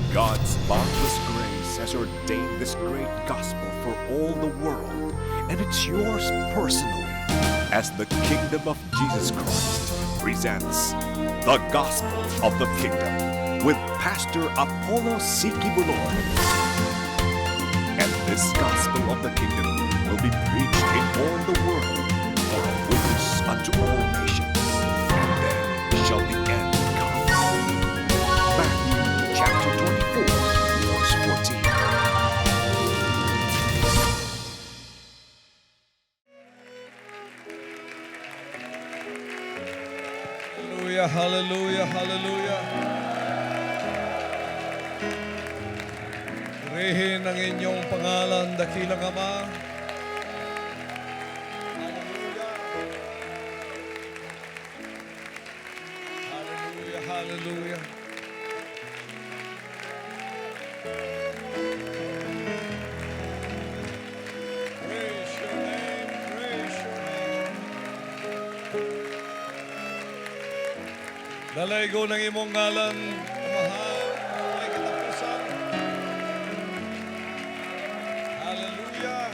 God's boundless grace has ordained this great gospel for all the world, and it's yours personally, as the Kingdom of Jesus Christ presents the Gospel of the Kingdom with Pastor Apollo Sikibuloy. And this Gospel of the Kingdom will be preached in all the world for a witness unto all nations, and then shall the end come. Matthew chapter 24, verse 14. Hallelujah, hallelujah, hallelujah. Purihin ang inyong pangalan, dakilang Ama. Hallelujah. Hallelujah, hallelujah. Praise your name, praise your name. Dalaygo ng imong ngalan, mahal, may katapusan. Hallelujah.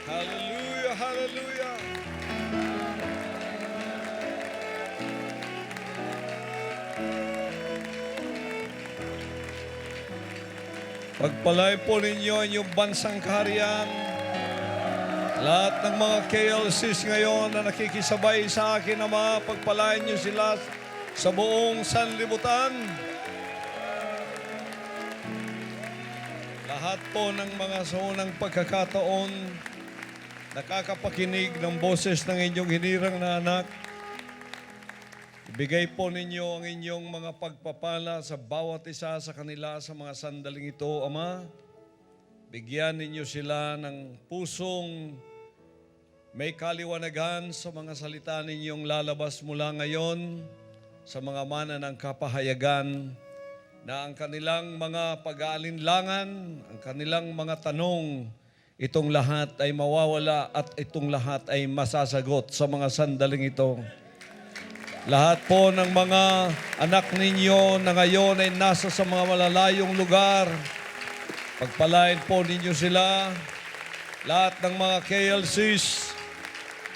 Hallelujah, hallelujah. Pagpalay po ninyo ang inyong bansang kaharian. Lahat ng mga KLCs ngayon na nakikisabay sa akin, Ama, pagpalain niyo sila sa buong sanlibutan. Lahat po ng mga sa unang pagkakataon, nakakapakinig ng boses ng inyong hinirang na anak, ibigay po ninyo ang inyong mga pagpapala sa bawat isa sa kanila sa mga sandaling ito, Ama. Bigyan ninyo sila ng pusong may kaliwanagan sa mga salita ninyong lalabas mula ngayon sa mga mana ng kapahayagan, na ang kanilang mga pag-aalinlangan, ang kanilang mga tanong, itong lahat ay mawawala at itong lahat ay masasagot sa mga sandaling ito. Lahat po ng mga anak ninyo na ngayon ay nasa sa mga malalayong lugar, pagpalain po ninyo sila. Lahat ng mga KLCs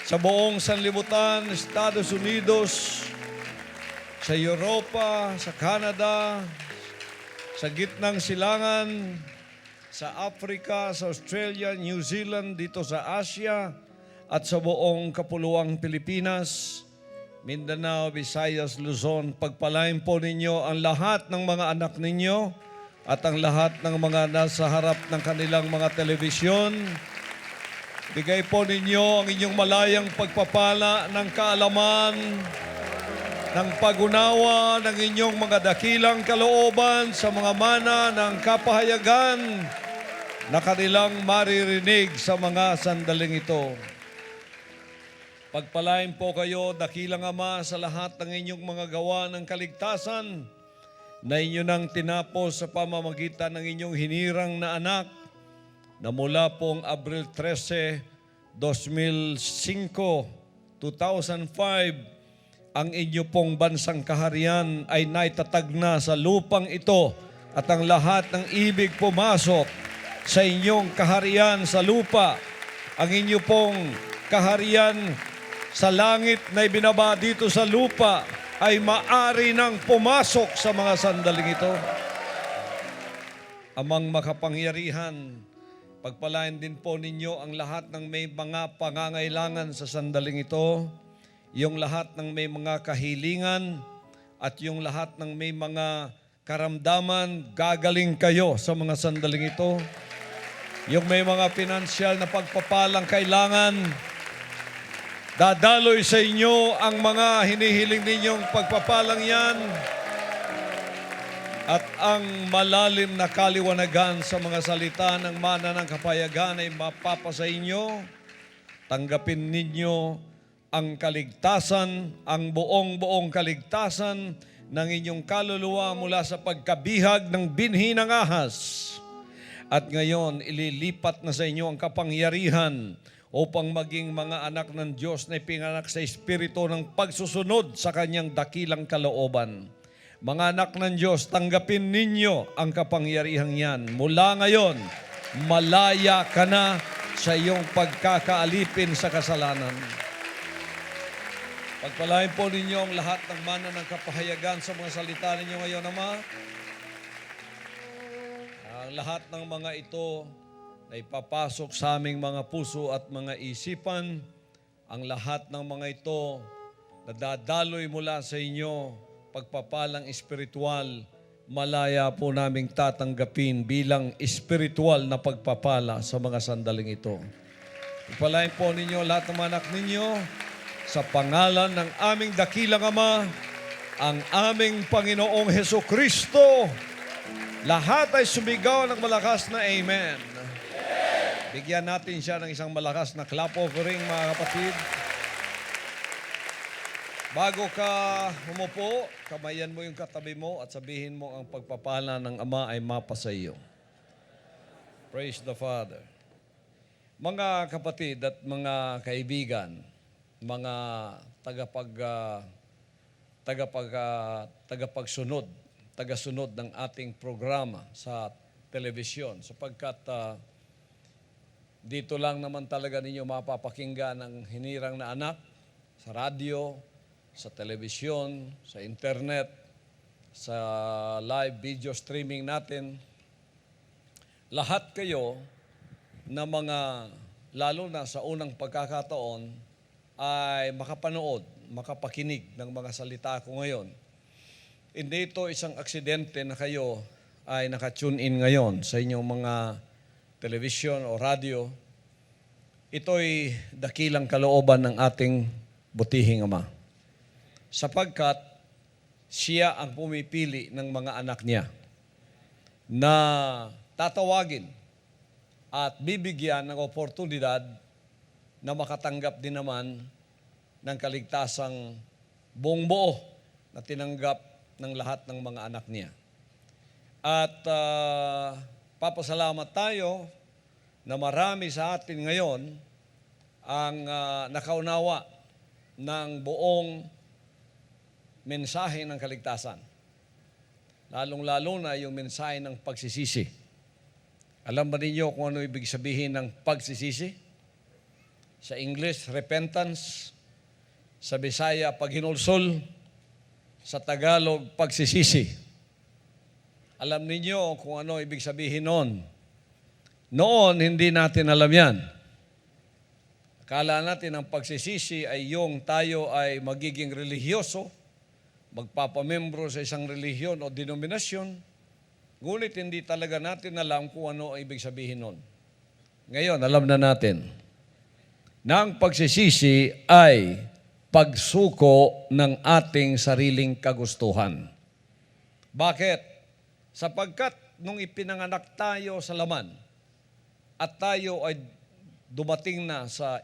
sa buong sanlibutan, Estados Unidos, sa Europa, sa Canada, sa gitnang silangan, sa Africa, sa Australia, New Zealand, dito sa Asia, at sa buong kapuluang Pilipinas, Mindanao, Visayas, Luzon. Pagpalain po ninyo ang lahat ng mga anak ninyo at ang lahat ng mga nasa harap ng kanilang mga telebisyon. Bigay po ninyo ang inyong malayang pagpapala ng kaalaman, ng pag-unawa ng inyong mga dakilang kalooban sa mga mana ng kapahayagan na kanilang maririnig sa mga sandaling ito. Pagpalain po kayo, dakilang Ama, sa lahat ng inyong mga gawa ng kaligtasan na inyo nang tinapos sa pamamagitan ng inyong hinirang na anak, na mula pong Abril 13, 2005, ang inyo pong bansang kaharian ay naitatag na sa lupang ito, at ang lahat ng ibig pumasok sa inyong kaharian sa lupa, ang inyo pong kaharian sa langit na ibinaba dito sa lupa, ay maari nang pumasok sa mga sandaling ito. Amang makapangyarihan, pagpalain din po ninyo ang lahat ng may mga pangangailangan sa sandaling ito, yung lahat ng may mga kahilingan, at yung lahat ng may mga karamdaman, gagaling kayo sa mga sandaling ito. Yung may mga pinansyal na pagpapalang kailangan, dadaloy sa inyo ang mga hinihiling ninyong pagpapalang yan, at ang malalim na kaliwanagan sa mga salita ng mana ng kapayagan ay mapapasa inyo. Tanggapin ninyo ang kaligtasan, ang buong kaligtasan ng inyong kaluluwa mula sa pagkabihag ng binhi ng ahas. At ngayon, ililipat na sa inyo ang kapangyarihan upang maging mga anak ng Diyos na ipinganak sa espiritu ng pagsusunod sa kanyang dakilang kalooban. Mga anak ng Diyos, tanggapin ninyo ang kapangyarihang yan. Mula ngayon, malaya ka na sa iyong pagkakaalipin sa kasalanan. Pagpalain po ninyo ang lahat ng mana ng kapahayagan sa mga salita ninyo ngayon, Ama. Ang lahat ng mga ito na ipapasok sa aming mga puso at mga isipan, ang lahat ng mga ito na dadaloy mula sa inyo, pagpapalang espiritual, malaya po naming tatanggapin bilang espiritual na pagpapala sa mga sandaling ito. Pagpalain po ninyo lahat ng mga anak ninyo sa pangalan ng aming dakilang Ama, ang aming Panginoong Hesukristo. Lahat ay sumigaw ng malakas na Amen. Bigyan natin siya ng isang malakas na clap offering, mga kapatid. Bago ka umupo, kamayan mo yung katabi mo at sabihin mo ang pagpapala ng Ama ay mapa sa iyo. Praise the Father. Mga kapatid at mga kaibigan, mga tagasunod ng ating programa sa telebisyon, sapagkat dito lang naman talaga ninyo mapapakinggan ang hinirang na anak sa radyo, sa telebisyon, sa internet, sa live video streaming natin. Lahat kayo na mga, lalo na sa unang pagkakataon, ay makapanood, makapakinig ng mga salita ko ngayon. Hindi ito isang aksidente na kayo ay naka-tune in ngayon sa inyong mga television o radyo. Ito'y dakilang kalooban ng ating butihing Ama. Sapagkat siya ang pumipili ng mga anak niya na tatawagin at bibigyan ng oportunidad na makatanggap din naman ng kaligtasang buong buo na tinanggap ng lahat ng mga anak niya. At papasalamat tayo na marami sa atin ngayon ang nakaunawa ng buong mensahe ng kaligtasan. Lalong-lalo na yung mensahe ng pagsisisi. Alam ba ninyo kung ano ibig sabihin ng pagsisisi? Sa English, repentance. Sa Bisaya, paghinulsol. Sa Tagalog, pagsisisi. Alam ninyo kung ano ibig sabihin noon. Noon, hindi natin alam yan. Akala natin ang pagsisisi ay yung tayo ay magiging religyoso, magpapamembro sa isang relihiyon o denominasyon, ngunit hindi talaga natin alam kung ano ang ibig sabihin noon. Ngayon, alam na natin na ang pagsisisi ay pagsuko ng ating sariling kagustuhan. Bakit? Sapagkat nung ipinanganak tayo sa laman at tayo ay dumating na sa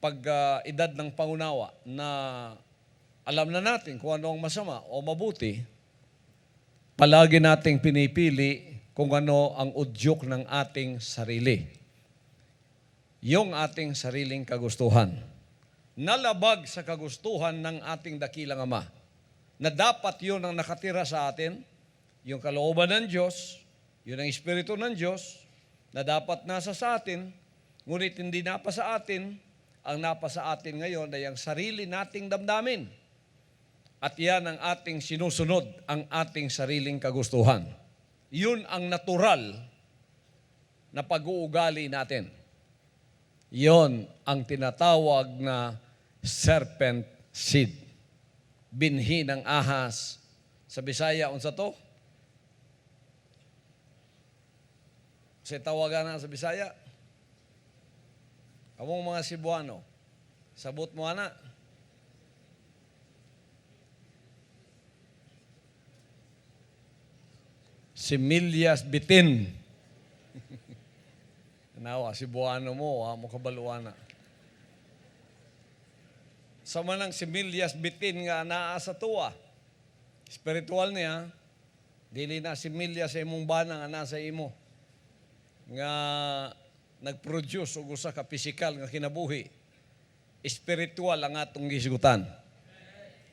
pag-edad ng pangunawa na alam na natin kung ano ang masama o mabuti, palagi nating pinipili kung ano ang udyok ng ating sarili. Yung ating sariling kagustuhan. Nalabag sa kagustuhan ng ating dakilang Ama. Na dapat yun ang nakatira sa atin, yung kalooban ng Diyos, yun ang Espiritu ng Diyos, na dapat nasa sa atin, ngunit hindi napa sa atin, ang napa sa atin ngayon ay ang sarili nating damdamin. At yan ang ating sinusunod, ang ating sariling kagustuhan. Yun ang natural na pag-uugali natin. Yun ang tinatawag na serpent seed. Binhi ng ahas. Sa Bisaya, unsa to? Kasi tawagan na sa Bisaya. Among mga Cebuano, sabot mo na. Semillas bitin. Nawa, Cebuano mo, mo kabaluana. Sa manang semillas bitin nga naa sa tuwa. Spiritual niya, dili na semilya sa imong bana nga nasa imo. Nga nag-produce og usa ka pisikal nga kinabuhi. Espiritual ang atong gisgutan.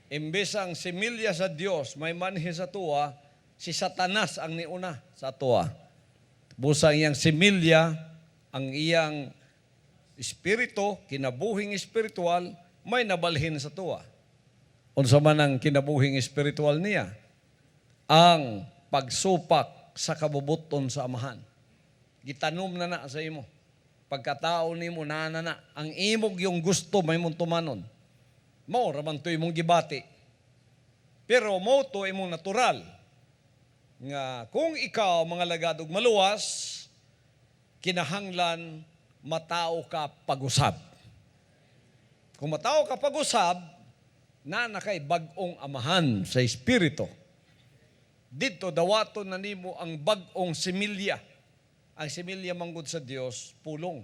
Imbes ang similya sa Dios may manhi sa tuwa, si Satanas ang niuna sa tuwa. Busang iyang similya, ang iyang espiritu, kinabuhing espiritual, may nabalhin sa tuwa. Unsa man ang kinabuhing espiritual niya? Ang pagsupak sa kabubuton sa amahan. Gitanom na sa imo. Pagkatao nimo na ang imog yung gusto may mong tumanon. Mao raman to imong gibati. Pero mo to imong natural. Nga kung ikaw mga lagadog maluwas, kinahanglan matao ka pag-usab. Kung matao ka pag-usab, na kay bag-ong amahan sa espiritu. Dito dawaton na nimo ang bag-ong similya. Ang similya manggod sa Dios, pulong.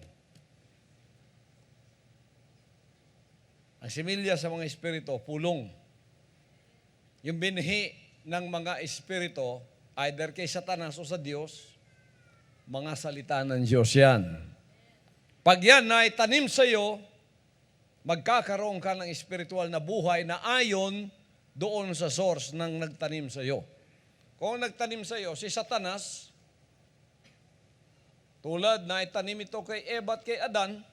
Ang similya sa mga espiritu, pulong. Yung binhi ng mga espiritu, either kay Satanas o sa Diyos, mga salita ng Diyos yan. Pag yan na itanim sa iyo, magkakaroon ka ng espiritual na buhay na ayon doon sa source ng nagtanim sa iyo. Kung nagtanim sa iyo, si Satanas, tulad na itanim ito kay Eva at kay Adan,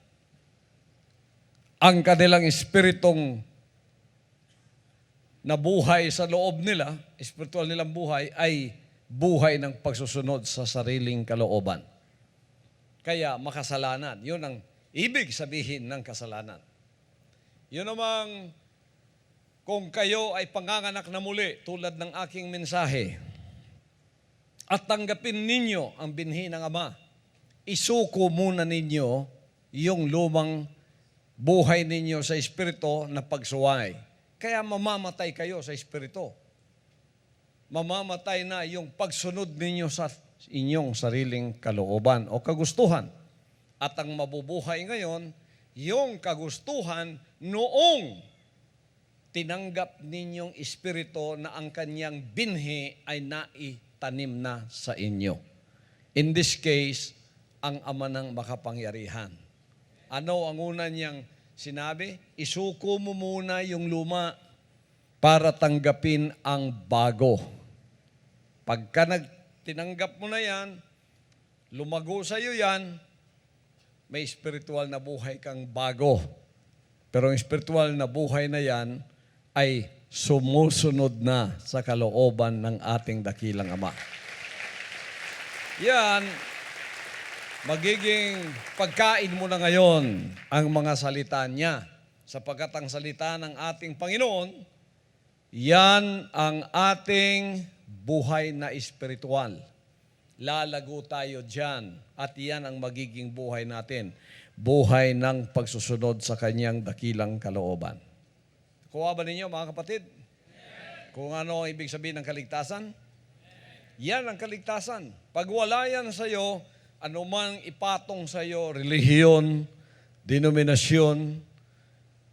ang kanilang espiritong na buhay sa loob nila, espiritual nilang buhay, ay buhay ng pagsusunod sa sariling kalooban. Kaya makasalanan. Yun ang ibig sabihin ng kasalanan. Yun namang kung kayo ay panganganak na muli, tulad ng aking mensahe, at tanggapin ninyo ang binhi ng Ama, isuko muna ninyo yung lumang buhay ninyo sa espiritu na pagsuway. Kaya mamamatay kayo sa espiritu. Mamamatay na yung pagsunod ninyo sa inyong sariling kalooban o kagustuhan. At ang mabubuhay ngayon, yung kagustuhan noong tinanggap ninyong espiritu na ang kanyang binhi ay naitanim na sa inyo. In this case, ang Ama ng makapangyarihan. Ano ang una niyang sinabi? Isuko mo muna yung luma para tanggapin ang bago. Pagka tinanggap mo na yan, lumago sa iyo yan, may spiritual na buhay kang bago. Pero ang spiritual na buhay na yan ay sumusunod na sa kalooban ng ating dakilang Ama. Yan, magiging pagkain mo na ngayon ang mga salita niya. Sapagkat ang salita ng ating Panginoon, yan ang ating buhay na espiritual. Lalago tayo dyan at yan ang magiging buhay natin. Buhay ng pagsusunod sa kanyang dakilang kalooban. Kuha ba ninyo mga kapatid? Kung ano ang ibig sabihin ng kaligtasan? Yan ang kaligtasan. Pag wala yan sa iyo, anumang ipatong sa iyo, relihiyon, denominasyon,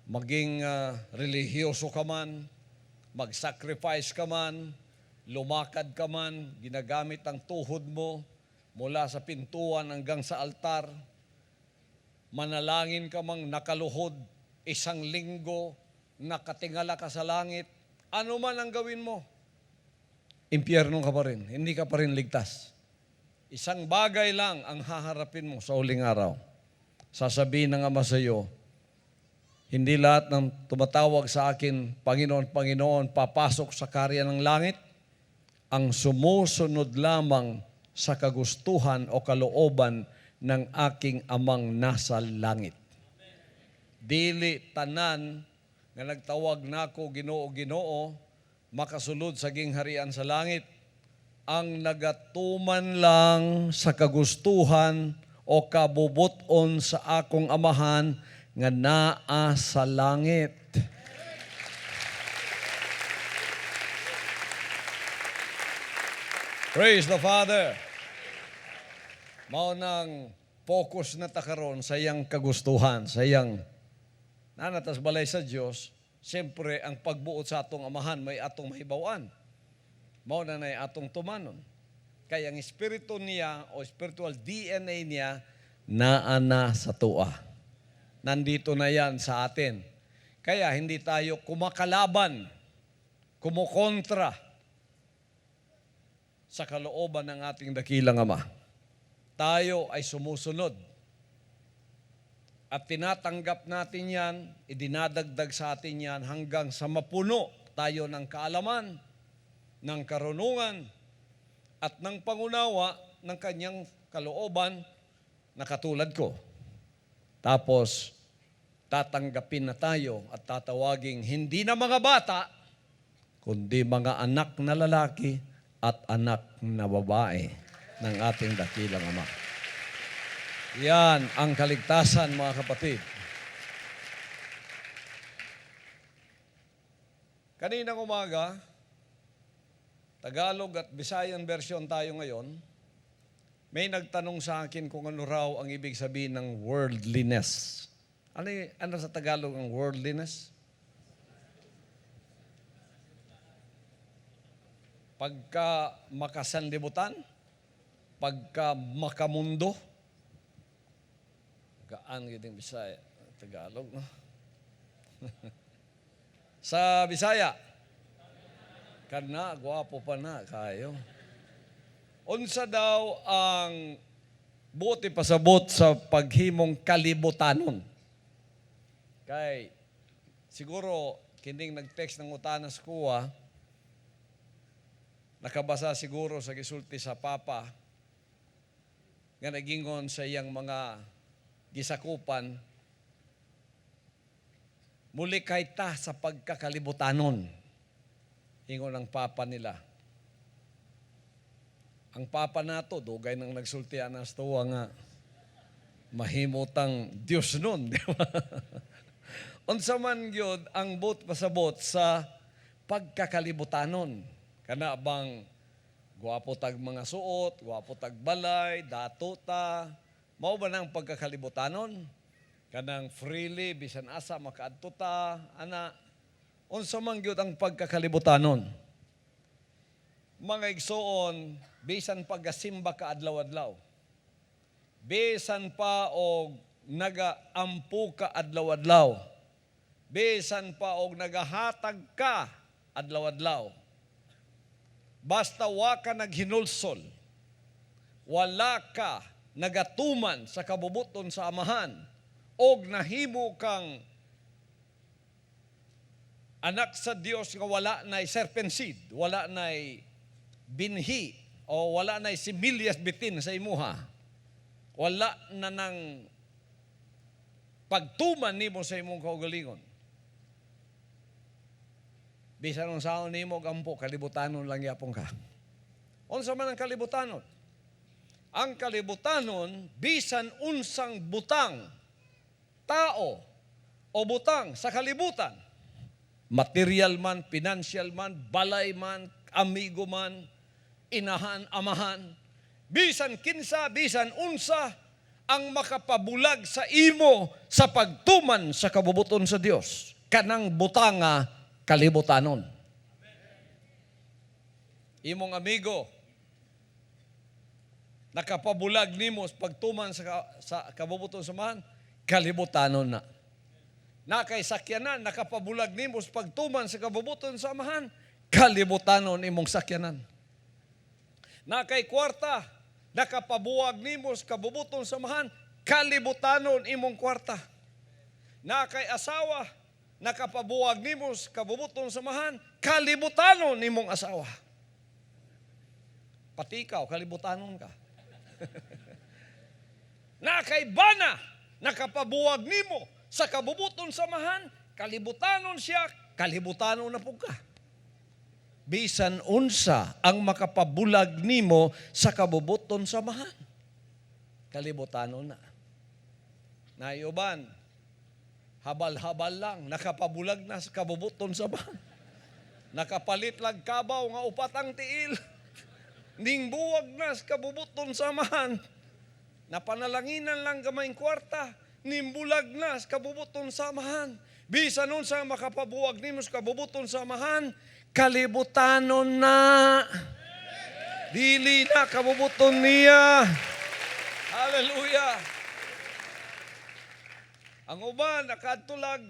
maging relihiyoso ka man, mag-sacrifice ka man, lumakad ka man, ginagamit ang tuhod mo mula sa pintuan hanggang sa altar, manalangin ka mang nakaluhod, 1 linggo, nakatingala ka sa langit, ano man ang gawin mo, impyerno ka pa rin, hindi ka pa rin ligtas. Isang bagay lang ang haharapin mo sa huling araw. Sasabihin ng Ama sa iyo, hindi lahat ng tumatawag sa akin, Panginoon, Panginoon, papasok sa karya ng langit. Ang sumusunod lamang sa kagustuhan o kalooban ng aking Amang nasa langit. Dili tanan nga nagtawag nako Ginoo, Ginoo, makasulod sa gingharian sa langit. Ang nagatuman lang sa kagustuhan o kabubuton sa akong amahan nga naa sa langit. Praise the Father. Mao nang focus na takaron sa iyang kagustuhan, sa iyang nanatas balay sa Dios. Siyempre, ang pagbuot sa atong amahan may atong mahibawan. Mao na nay atong tumanon. Kaya ang espiritu niya o spiritual DNA niya naana sa tua. Nandito na yan sa atin. Kaya hindi tayo kumakalaban, kumukontra sa kalooban ng ating dakilang Ama. Tayo ay sumusunod. At tinatanggap natin yan, idinadagdag sa atin yan hanggang sa mapuno tayo ng kaalaman, ng karunungan, at ng pangunawa ng kanyang kalooban na katulad ko. Tapos, tatanggapin na tayo at tatawaging hindi na mga bata, kundi mga anak na lalaki at anak na babae ng ating dakilang Ama. Yan ang kaligtasan, mga kapatid. Kaninang umaga, Tagalog at Visayan version tayo ngayon, may nagtanong sa akin kung ano raw ang ibig sabihin ng worldliness. Ano sa Tagalog ang worldliness? Pagka makasanlibutan, pagka makamundo, gaan yung Bisaya, Tagalog, no? Sa Bisaya, kana, gwapo pa na, kayo. Unsa daw ang buti pasabot sa paghimong kalibutanon? Kay, siguro, kining nag-text ng utanas ko, nakabasa siguro sa gisulti sa Papa, nga nagingon sa iyang mga gisakupan, muli kay ta sa pagkakalibutanon. Ingon ang Papa nila. Ang Papa nato, dugay nang nagsultian na tuwa nga, mahimutang Diyos nun. Di ba? Unsa man yun ang pasabot sa pagkakalibutanon. Kana bang gwapo tag mga suot, gwapo tag balay, dato ta, mao ba nang pagkakalibutanon? Kanang freely, bisan asa, makaadto ta, ana, unsa man gyud ang pagkakalibutanon? Mga igsoon, bisan pagasimba ka adlaw-adlaw. Bisan pa og nagaampu ka adlaw-adlaw. Bisan pa og nagahatag ka adlaw-adlaw. Basta wa ka naghinulsol, wala ka nagatuman sa kabubuton sa amahan, og nahimo kang anak sa Dios nga wala na'y serpent seed, wala na'y binhi, o wala na'y similyas bitin sa imuha, wala na nang pagtuman nimo sa imong kaugalingon. Bisan ang saon nimo gampo, kalibutanon lang yapon ka. Unsa man ang kalibutanon? Ang kalibutanon, bisan unsang butang, tao, o butang sa kalibutan, material man, financial man, balay man, amigo man, inahan, amahan, bisan kinsa, bisan unsa, ang makapabulag sa imo sa pagtuman sa kabubuton sa Dios. Kanang butanga, kalibutanon. Imong amigo, nakapabulag nimo sa pagtuman sa kabubuton sa amahan, kalibutanon na. Nakay sakyanan, nakapabulag nimo sa pagtuman sa kabubuton sa amahan, kalibutanon imong sakyanan. Nakay kwarta, nakapabuwag nimo sa kabubuton sa amahan, kalibutanon imong kwarta. Nakay asawa, nakapabuwag nimo sa kabubuton sa amahan, kalibutanon imong asawa. Pati ikaw, kalibutanon ka. Nakay bana, nakapabuwag nimo sa kabubuton sa amahan, kalibutanon siya, kalibutanon na po ka. Bisan unsa ang makapabulag nimo sa kabubuton sa amahan, kalibutanon na. Nayuban, habal-habal lang, nakapabulag na sa kabubuton sa amahan. Nakapalit lang kabaw nga upat ang tiil. Ning buwag na sa kabubuton sa amahan. Napanalanginan lang gamayng kwarta, nimbulag na sa kabubuton sa amahan. Bisan nun sa makapabuwag nimo sa kabubuton sa amahan, kalibutanon na. Dili na kabubuton niya. Hallelujah. Ang uban nakadtulag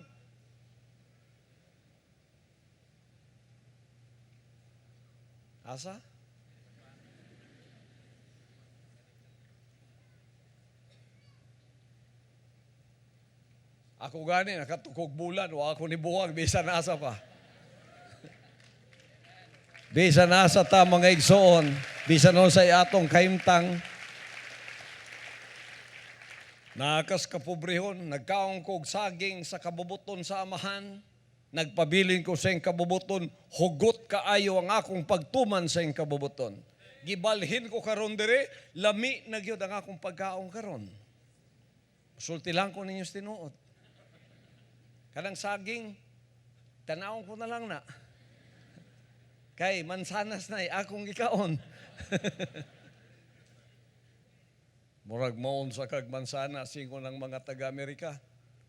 asa? Ako gani nakatukog bulan o ako ni buwag bisan asa pa. Bisan asa ta mga igsoon, bisan on sa atong kaimtang. Nakas kapobrehon, nagkaong kog saging sa kabubuton sa amahan, nagpabilin ko sa iyong kabubuton, hugot kaayo ang akong pagtuman sa iyong kabubuton. Gibalhin ko karon dire, lami na gyud ang akong pagkaong karon. Sulti lang ko ninyo tinuod. Kanang saging, tanawon ko na lang na. Kay mansanas na akong gikaon. Murag maon sa kag mansanas singo ng mga taga-Amerika.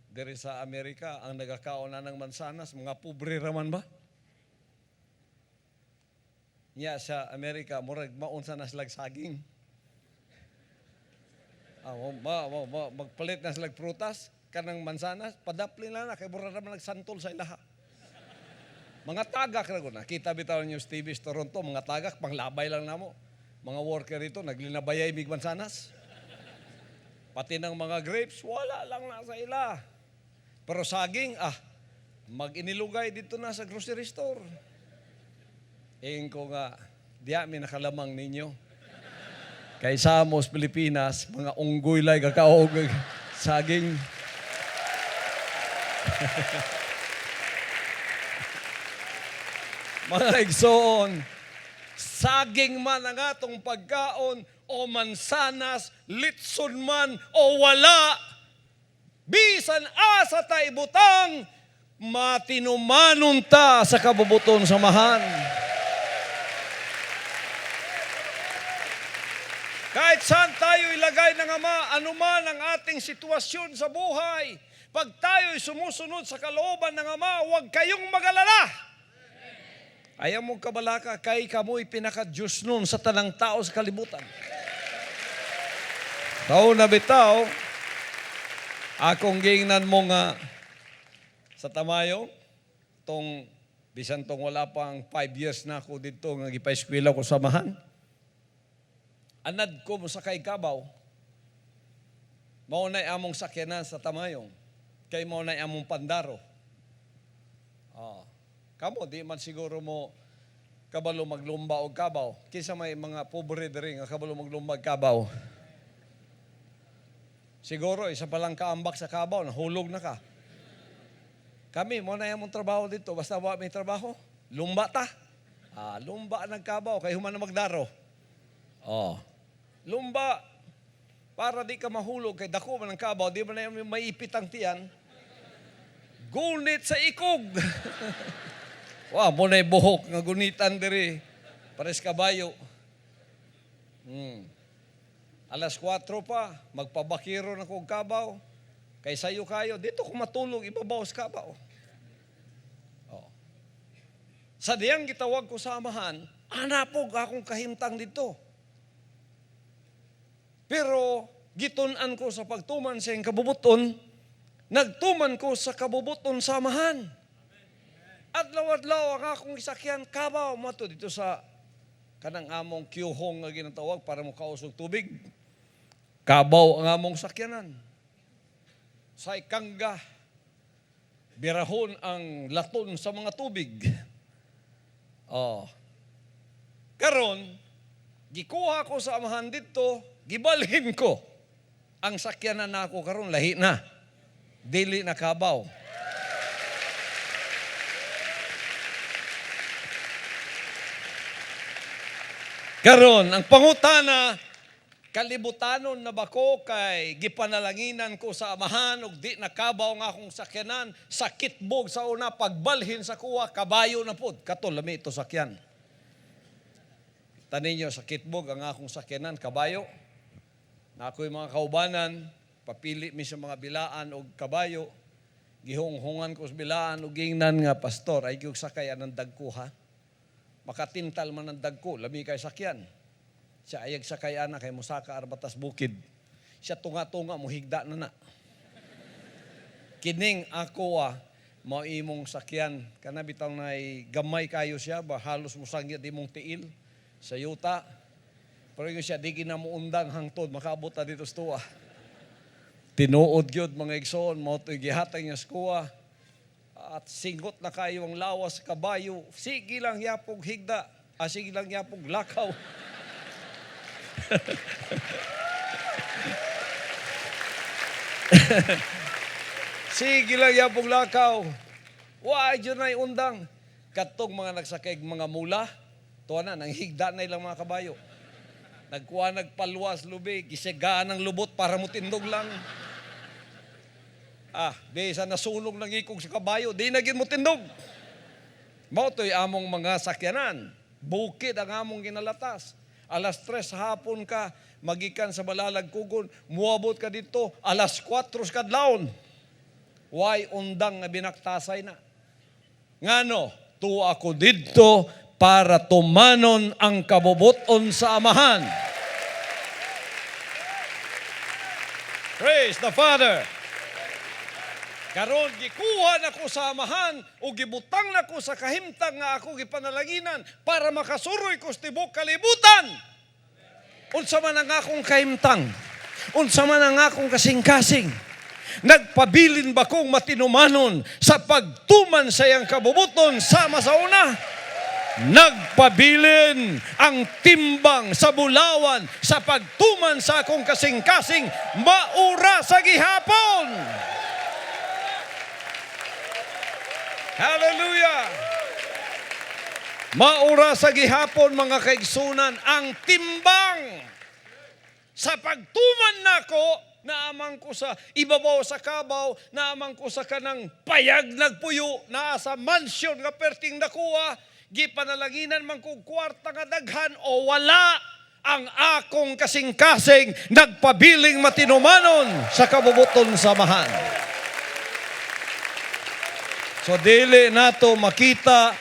Diri sa Amerika, ang nagakaon na ng mansanas, mga pobre raman ba? Nya sa Amerika, murag maon sa naslag saging. Magpalit na silag prutas, kanang mansanas, padapli na kay murag naman nagsantol sa ilaha. Mga tagak na ko, nakita bitaw niyo sa TV sa Toronto, mga tagak, panglabay lang namo. Mga worker rito, naglinabayay mig mansanas. Pati ng mga grapes, wala lang na sa ila. Pero saging, mag-inilugay dito na sa grocery store. Ko nga, diya mi nakalamang ninyo. Kay Samos, Pilipinas, mga unggoy lay kakaog saging. Mga igsoon, saging man ang atong pagkaon, o mansanas, litson man, o wala, bisan asa ta ibutang, matinumanon ta sa kabubuton samahan. Kahit saan tayo ilagay ng Ama, anuman ang ating sitwasyon sa buhay, pag tayo'y sumusunod sa kalooban ng Ama, huwag kayong mag-alala. Ayaw mong kabalaka, kay kamo'y pinaka-Diyos nun sa tanang tao sa kalibutan. Tao na bitaw, akong gingnan mo nga sa Tamayo, bisan tong wala pang 5 years na ako dito, nga gipa-eskwela ko samahan. Anad ko mo sa kay Kabaw, maunay among sakyanan sa Tamayong, kay maunay among pandaro. Kamo, di man siguro mo kabalo maglumba o kabaw. Kisa may mga pobre diri nga kabalo maglumba o kabaw. Siguro, isa palang kaambak sa kabaw, nahulog na ka. Kami, mo na yung trabaho dito, basta may trabaho, lumba ta. Lumba ng kabaw, kay human na magdaro. Lumba, para di ka mahulog, kay dako man ng kabaw, di mo na yung maipit ang tiyan. Gunit sa ikog. Mo na yung buhok, nga gunitan diri, pares kabayo. Alas 4 pa, magpabakiro na kong kabaw. Kay sayo kayo, dito ko matulog, ibabaw sa kabaw. Sa diyang gitawag ko sa amahan, anapog akong kahimtang dito. Pero, gitunan ko sa pagtuman sa iyong kabubuton, nagtuman ko sa kabubuton sa amahan. Adlaw-adlaw ang akong isakyan, kabaw mo to dito sa kanang among kiyuhong nga ginatawag para mo kausog tubig. Kabaw ang among sakyanan. Sa ikangga, birahon ang laton sa mga tubig. Karon, gikuha ko sa amahan dito, gibalhin ko. Ang sakyanan na ako karon lahi na. Dili na kabaw. Karon, ang pangutana, kalibutanon na bako kay gipanalanginan ko sa amahan ug di nakabaw nga akong sakyanan, sakitbog sa una pagbalhin sa kuwa, kabayo na pod. Kato, lami ito sakyan. Tanin nyo, sakitbog ang akong sakyanan, kabayo. Na ako'y mga kaubanan, papili mi sa mga bilaan o kabayo, gihunghungan ko sa bilaan o gingnan nga, pastor, ay gyud sakay anang dagkuha. Makatintal man ang dagko, lami kay sakyan. Siya ayag sakay ana kay musaka arbatas bukid. Siya tunga-tunga, muhigda na na. kining ako mao imong sakyan. Kana bitaw nay gamay kayo siya, ba halos mosangyat imong tiil sa yuta. Pero yung siya di ginamuundang hangtod makaabot ta dito sa tuwa. Tinuod gyud mga igsoon mo to'y gihatag niya sa kuwa. At singgot na kayo ang lawas sa kabayo. Sige lang yapog higda. Sige lang yapog lakaw. Sige lang yapog lakaw. Wa dyan na undang. Katong mga nagsakay mga mula. Tuwa na, nang higda na ilang mga kabayo. Nagkuha nagpalwas lubi. Gisigaan ng lubot para mo tindog lang. Bisa nasunog ng ikog sa kabayo, di naging mo tindog. Mao to'y among mga sakyanan. Bukid ang among ginalatas. Alas 3 hapon ka, magikan sa Balalagkugon, muabot ka dito, alas 4 kadlawon. Way undang nga binaktasay na. Ngano, tuwa ako dito para tumanon ang kabubuton sa Amahan. Praise the Father. Karon gikuha nako sa Amahan o gibutang nako sa kahimtang nga ako gipanalanginan para makasuroy ko sa tibok kalibutan. Unsa man ang akong kahimtang? Unsa man ang akong kasing-kasing? Nagpabilin ba kong matinumanon sa pagtuman sa iyang kabubuton sama sa una? Nagpabilin ang timbang sa bulawan sa pagtuman sa akong kasing-kasing maura sa gihapon. Hallelujah! Maura sa gihapon mga kaigsunan ang timbang sa pagtuman nako naamang ko sa ibabaw sa kabaw, naamang ko sa kanang payag nagpuyo, naa sa mansyon nga perting nakuha, gipanalanginan man kong kwarta nga daghan o wala ang akong kasing-kasing nagpabiling matinumanon sa kabubuton sa Amahan. So dili nato makita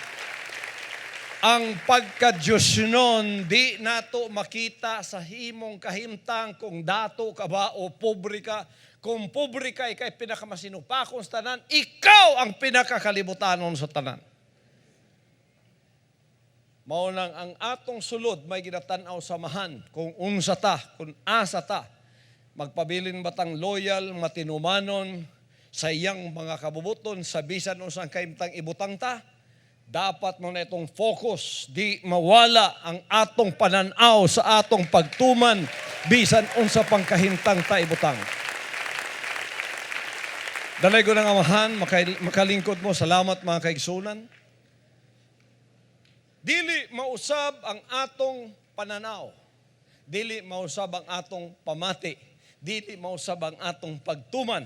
ang pagka-Diyos nun, di nato makita sa himong kahimtang kung dato ka ba o pobre ka. Kung pobre ka, ikay pinakamasinupakon sa tanan, ikaw ang pinakakalibutanon sa tanan. Maunang ang atong sulod may ginatanaw sa Amahan kung unsa ta, kung asa ta. Magpabilin batang loyal, matinumanon, sa iyang mga kabubuton, sa bisan unsang kaimtang ibutang ta, dapat mo na itong focus, di mawala ang atong pananaw sa atong pagtuman, bisan unsa pang kahimtang ta ibutang. Dalay ko ng Amahan, makalingkod mo, salamat mga kaigsunan. Dili mausab ang atong pananaw, dili mausab ang atong pamati, dili mausab ang atong pagtuman.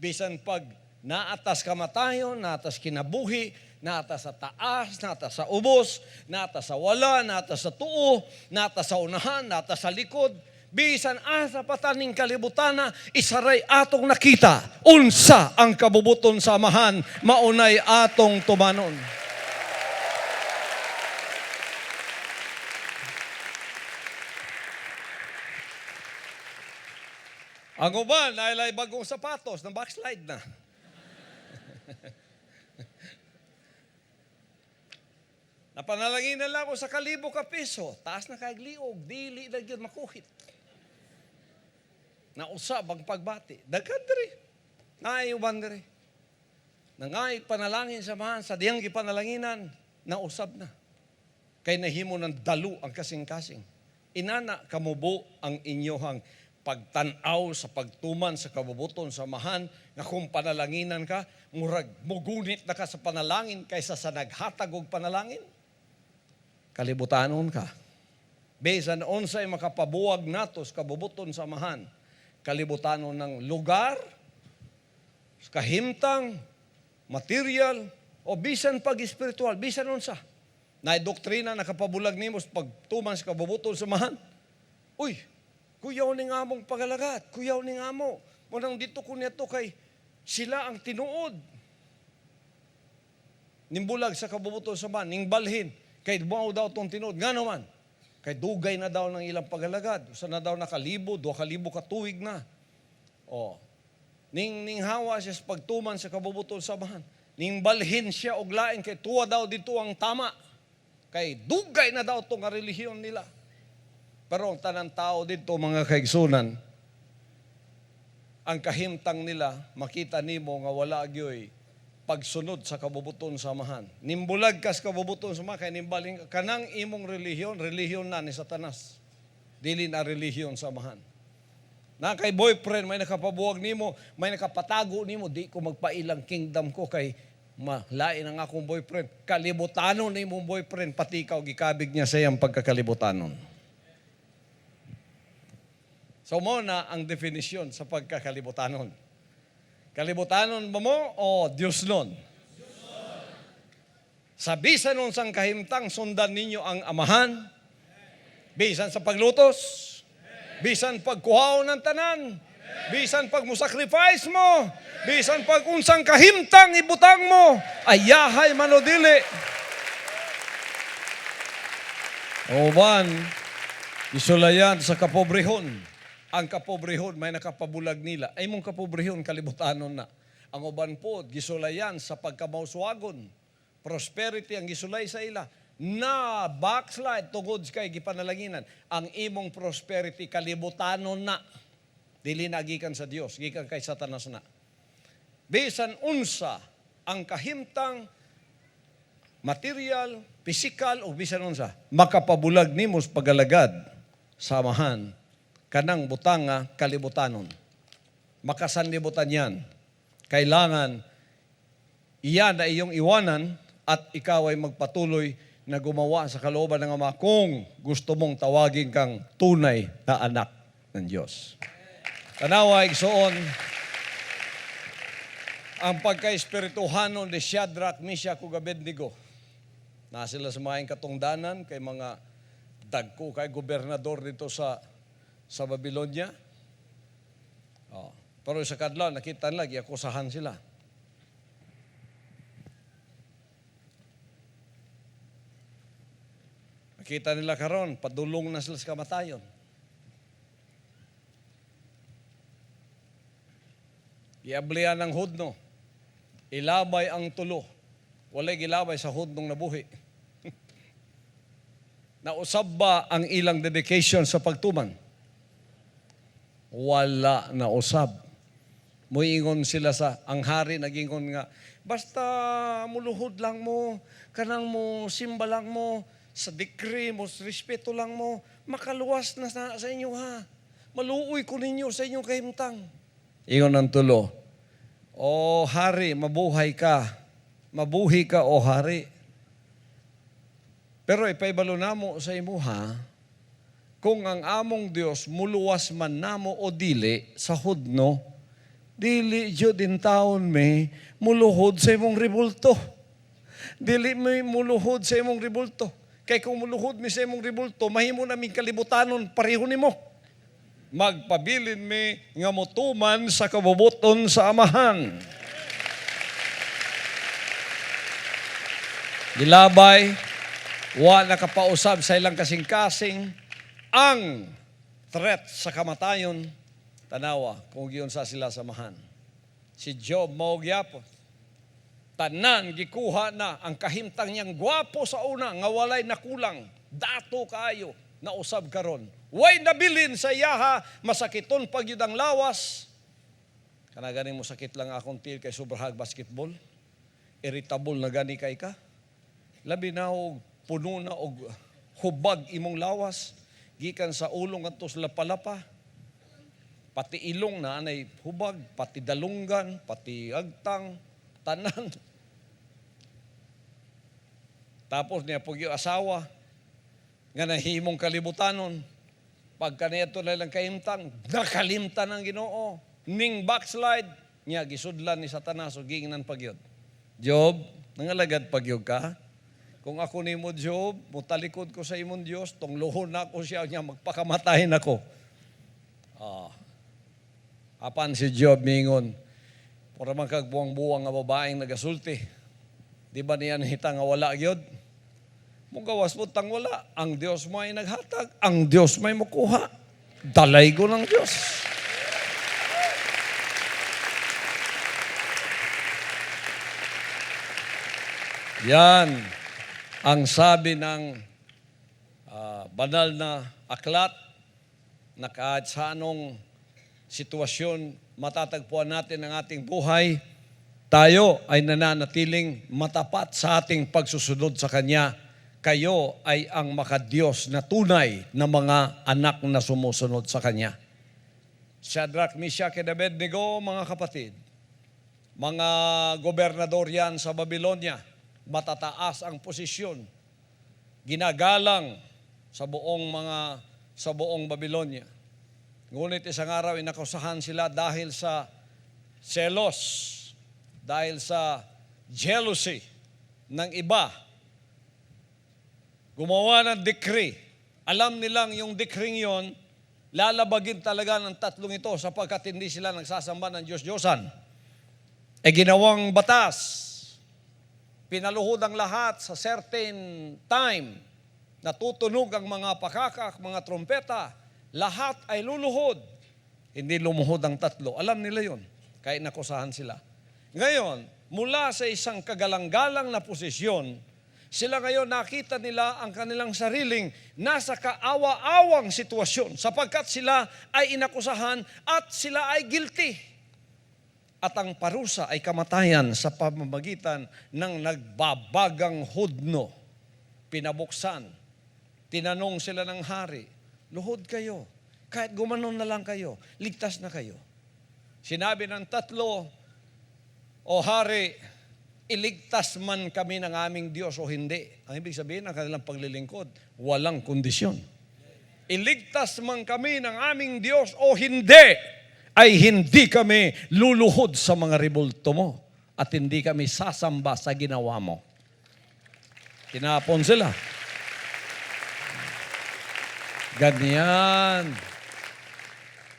Bisan pag naatas kamatayon, naatas kinabuhi, naatas sa taas, naatas sa ubos, naatas sa wala, naatas sa tuo, naatas sa unahan, naatas sa likod, bisan asa pataning kalibutana, isaray atong nakita, unsa ang kabubuton sa Amahan, maunay atong tumanon. Ang uban, nailay bagong sapatos, na backslide na. Napanalangin lang ako sa 1,000 ka piso, taas na kagliog, dili na yun makuhit. Nausab ang pagbati. Daghan diri. Naiuban diri. Nangay panalangin sa Amahan, sa diyang ipanalanginan, nausab na. Kay nahimo ng dalu ang kasing-kasing. Inana kamubo ang inyohang pagtanaw sa pagtuman sa kabubuton sa Amahan, nga kung panalanginan ka, murag mugunit na ka sa panalangin kaysa sa naghatag og panalangin. Kalibutanon ka. Bisan unsay makapabuwag nato sa kabubuton sa Amahan, kalibutanon ng lugar, kahimtang, material, o bisan pag-espiritual, bisan unsa. Na doktrina nakapabulag nimo sa pagtuman sa kabubuton sa Amahan. Uy, kuyaw ni nga mong pagalagat, kuyaw ni nga mo. Munang dito ko neto kay sila ang tinuod. Nimbulag sa kabubuton sa Amahan, ning balhin, kay bumaw daw itong tinuod. Nga naman, kay dugay na daw ng ilang pagalagad. Usa na daw 1,000, 2,000 katuig na. O, ning hawa siya sa pagtuman sa kabubuton sa amahan. Ning balhin siya og lain kay tuwa daw dito ang tama. Kay dugay na daw itong relihiyon nila. Pero ang tanang tao dito, mga kaigsunan, ang kahimtang nila, makita nimo nga wala gyoy pagsunod sa kabubuton sa amahan. Nimbulag kas kabubuton sa amahan, kay nimbaling kanang imong relihiyon na ni Satanas. Dili na relihiyon sa amahan. Na kay boyfriend, may nakapabuwag nimo, may nakapatago nimo, di ko magpailang kingdom ko kay malain ang akong boyfriend. Kalibutanon ni mong boyfriend, pati ikaw gikabig niya sa iyang pagkakalibutanon. So mo na ang definisyon sa pagkakalibutanon. Kalibutanon ba mo o Diyos nun? Sa bisan nun sang kahimtang, sundan ninyo ang amahan. Bisan sa paglutos. Bisan pagkuhaw ng tanan. Bisan pag musacrifice mo. Bisan pag unsang kahimtang ibutang mo. Ayahay manodili. Oban, isulayan sa kapobrehon. Ang kapobrehon may nakapabulag nila. Ay mong kapobrehon kalibutanon na. Ang uban po, gisulayan sa pagkamauswagon. Prosperity ang gisulay sa ila. Na backslide tungod kay gipanalanginan. Ang imong prosperity kalibutanon na. Dili na gikan sa Dios, gikan kay Satanas na. Bisan unsa ang kahimtang material, physical o bisan unsa makapabulag nimo sa pagalagad sa amahan kanang butanga kalibutanon. Makasanlibutan yan. Kailangan iyan na iyong iwanan at ikaw ay magpatuloy na gumawa sa kalooban ng Ama kung gusto mong tawagin kang tunay na anak ng Diyos. Tanawa, igsoon, ang pagka-espirituhanon ni Shadrach, Meshach, ug Abednego. Na sila sa maayong katungdanan kay mga dagko kay gobernador dito sa Babylonia. Pero sa kadlaw, nakita nila, giakusahan sila. Nakita nila karon, padulong na sila sa kamatayon. Iablihan ng hudno. Ilabay ang tulo. Walay gilabay sa hudnong nabuhi. Nausab ba ang ilang dedication sa pagtuman? Wala na usab. Muingon sila sa, ang hari nagingon nga, basta muluhod lang mo, kanang mo, simba lang mo, sa decree mo, sa respeto lang mo, makaluwas na sa inyo ha. Maluoy ko ninyo sa inyong kahimtang. Ingon ang tulo, o hari, mabuhay ka. Mabuhi ka, o hari. Pero ipaibalo namo sa imuha, kung ang among Dios muluwas man namo o dili sa hudno, dili jud din taon may muluhod sa imong ribulto. Dili may muluhod sa imong ribulto. Kay kung muluhod mi sa imong ribulto, mahimo naming kalibutanon pareho nimo. Magpabilin mi nga motuman sa kabubuton sa amahan. Gilabay, wa nakapausab sa ilang kasing-kasing ang threat sa kamatayon. Tanawa, kung giyon sa sila samahan. Si Job maugyapon. Tanan, gikuha na ang kahimtang niyang gwapo sa una, nga walay nakulang, dato kayo, na usab karon. Way nabilin sa yaha, masakiton pag yun ang lawas. Kanaganing mo sakit lang akong til kay sobrahag basketball. Irritable na gani kay ka. Labi na og puno na og hubag imong lawas. Gikan sa ulong at sa lapalapa. Pati ilong na anay hubag, pati dalunggan, pati agtang, tanan. Tapos niya pag yung asawa, nga nahimong kalibutanon, pagka niya ito nalang kahimtang, nakalimtan ang Ginoo. Ning backslide, niya gisudlan ni Satanas o ginginan pagyod. Job, nangalagad pagyod ka? Kung ako ni mo, Job, mutalikod ko sa imong Diyos, tong luhon na ako siya, niya magpakamatahin ako. Apan si Job mingon, para magkagbuwang-buwang nga babaeng nagasulti. Di ba niya nahita nga wala gyud? Mugawas mo tang wala. Ang Diyos mo ay naghatag. Ang Diyos may makuha. Dalay ko ng Diyos. Yan ang sabi ng banal na aklat na kahit sa anong sitwasyon matatagpuan natin ang ating buhay, tayo ay nananatiling matapat sa ating pagsusunod sa Kanya. Kayo ay ang makadiyos na tunay na mga anak na sumusunod sa Kanya. Shadrach, Meshach, and Abednego, mga kapatid, mga gobernador yan sa Babylonia, matataas ang posisyon, ginagalang sa buong Babylonia. Ngunit isang araw inakusahan sila dahil sa selos, dahil sa jealousy ng iba. Gumawa ng decree. Alam nilang yung decree yon, lalabagin talaga ng tatlong ito sapagkat hindi sila nagsasamba ng Diyos-Diyosan. Ginawang batas. Pinaluhod ang lahat sa certain time. Natutunog ang mga pakakak, mga trompeta. Lahat ay luluhod. Hindi lumuhod ang tatlo. Alam nila yon. Kaya nakusahan sila. Ngayon, mula sa isang kagalang-galang na posisyon, sila ngayon nakita nila ang kanilang sariling nasa kaawa-awang sitwasyon sapagkat sila ay inakusahan at sila ay guilty. At ang parusa ay kamatayan sa pamamagitan ng nagbabagang hudno. Pinabuksan. Tinanong sila ng hari, luhod kayo. Kahit gumanon na lang kayo, ligtas na kayo. Sinabi ng tatlo, o hari, iligtas man kami ng aming Diyos o hindi. Ang ibig sabihin ng kanilang paglilingkod, walang kondisyon. Iligtas man kami ng aming Diyos o hindi, ay hindi kami luluhod sa mga ribulto mo at hindi kami sasamba sa ginawa mo. Tinapon sila. Ganyan.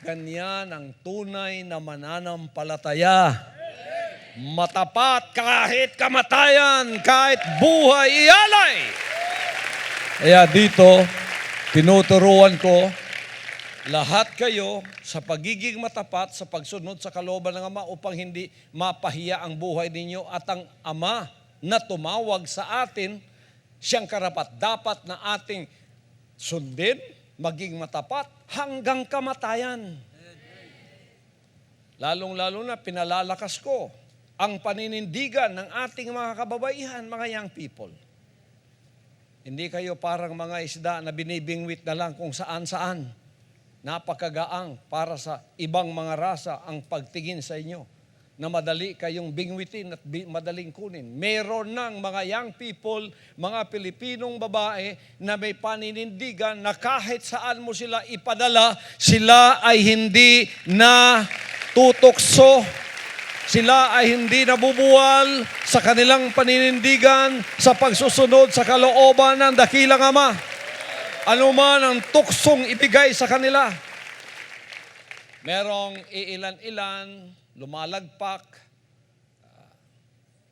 Ganyan ang tunay na mananampalataya. Matapat kahit kamatayan, kahit buhay ialay. Kaya dito, tinuturuan ko, lahat kayo sa pagiging matapat sa pagsunod sa kalooban ng Ama upang hindi mapahiya ang buhay ninyo at ang Ama na tumawag sa atin, siyang karapat-dapat na ating sundin, maging matapat hanggang kamatayan. Lalong-lalo na pinalalakas ko ang paninindigan ng ating mga kababaihan, mga young people. Hindi kayo parang mga isda na binibingwit na lang kung saan-saan. Napakagaang para sa ibang mga rasa ang pagtingin sa inyo na madali kayong bingwitin at madaling kunin. Meron ng mga young people, mga Pilipinong babae na may paninindigan na kahit saan mo sila ipadala, sila ay hindi na tutukso. Sila ay hindi nabubuwal sa kanilang paninindigan sa pagsusunod sa kalooban ng dakilang Ama. Ano man ang tuksong ibigay sa kanila. Merong iilan-ilan, lumalagpak,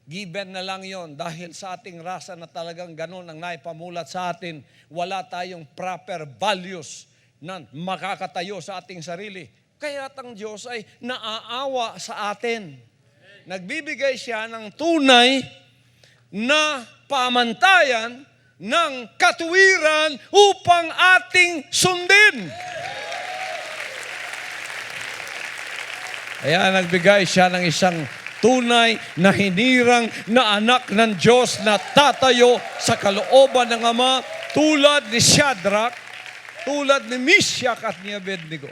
given na lang yon dahil sa ating rasa na talagang ganun ang naipamulat sa atin. Wala tayong proper values na makakatayo sa ating sarili. Kaya ang Diyos ay naaawa sa atin. Nagbibigay siya ng tunay na pamantayan ng katuwiran upang ating sundin. Kaya nagbigay siya ng isang tunay na hinirang na anak ng Diyos na tatayo sa kalooban ng Ama tulad ni Shadrach, tulad ni Meshach at ni Abednego.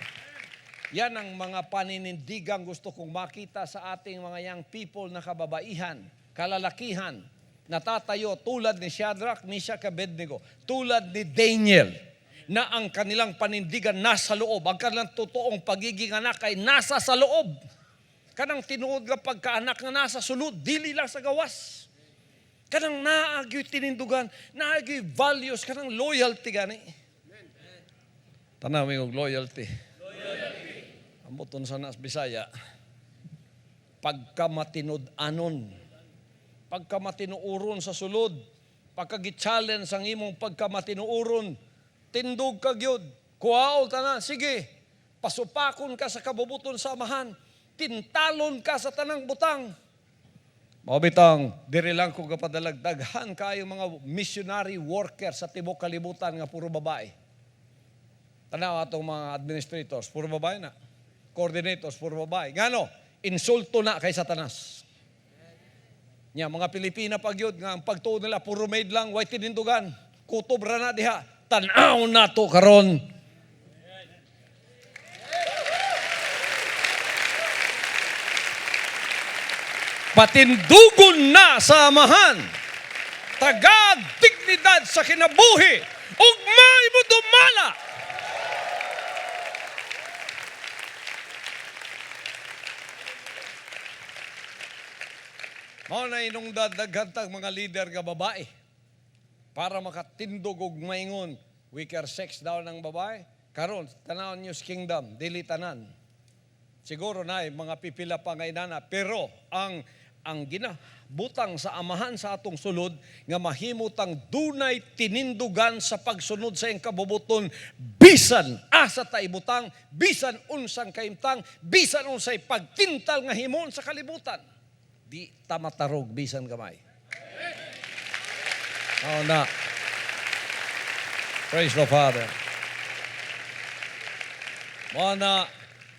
Yan ang mga paninindigang gusto kong makita sa ating mga young people na kababaihan, kalalakihan, natatayo tulad ni Shadrach, Meshach, Abednego, tulad ni Daniel, na ang kanilang panindigan nasa loob, ang kanilang totoong pagiging anak ay nasa sa loob. Kanang tinuod nga pagkaanak na nasa sulod, dili lang sa gawas. Kanang naagyo'y tinindugan, naagyo'y values, kanang loyalty gani. Tanaw yung loyalty. Amuton sa nas Bisaya, pagkamatinud-anon, pagkamatinuuron sa sulod, pagkagi-challenge ang imong pagkamatinuuron, tindog ka gyud, kuhaol tanan, sige, pasupakon ka sa kabubuton sa amahan, tintalon ka sa tanang butang. Mabitang, diri lang ko kapadalagdaghan kayo mga missionary workers sa tibok kalibutan nga puro babae. Tanaw atong mga administrators, puro babae na. Coordinators, puro babae. Ngano? Insulto na kay Satanas. Nya mga Pilipina pagyud nga ang pagtuo nila puro maid lang, way tinindugan. Kutob ra na diha. Tan-aw nato karon. Patindugon na sa amahan. Tagad dignidad sa kinabuhi. Ugmay mo dumala. Mao na inong dadaghantang mga leader nga babae para makatindog og maingon weaker sex daw ng babae. Karon tanawon News Kingdom dili tanan. Siguro na mga pipila pa nga inana, pero ang ginabutang sa amahan sa atong sulod nga mahimutang dunay tinindugan sa pagsunod sa iyang kabubuton bisan asa ta ibutang, bisan unsang kaimtang, bisan unsay pagtintal nga himon sa kalibutan. Di ta matarog bisan gamay. Oh na. Praise the Father. Mo na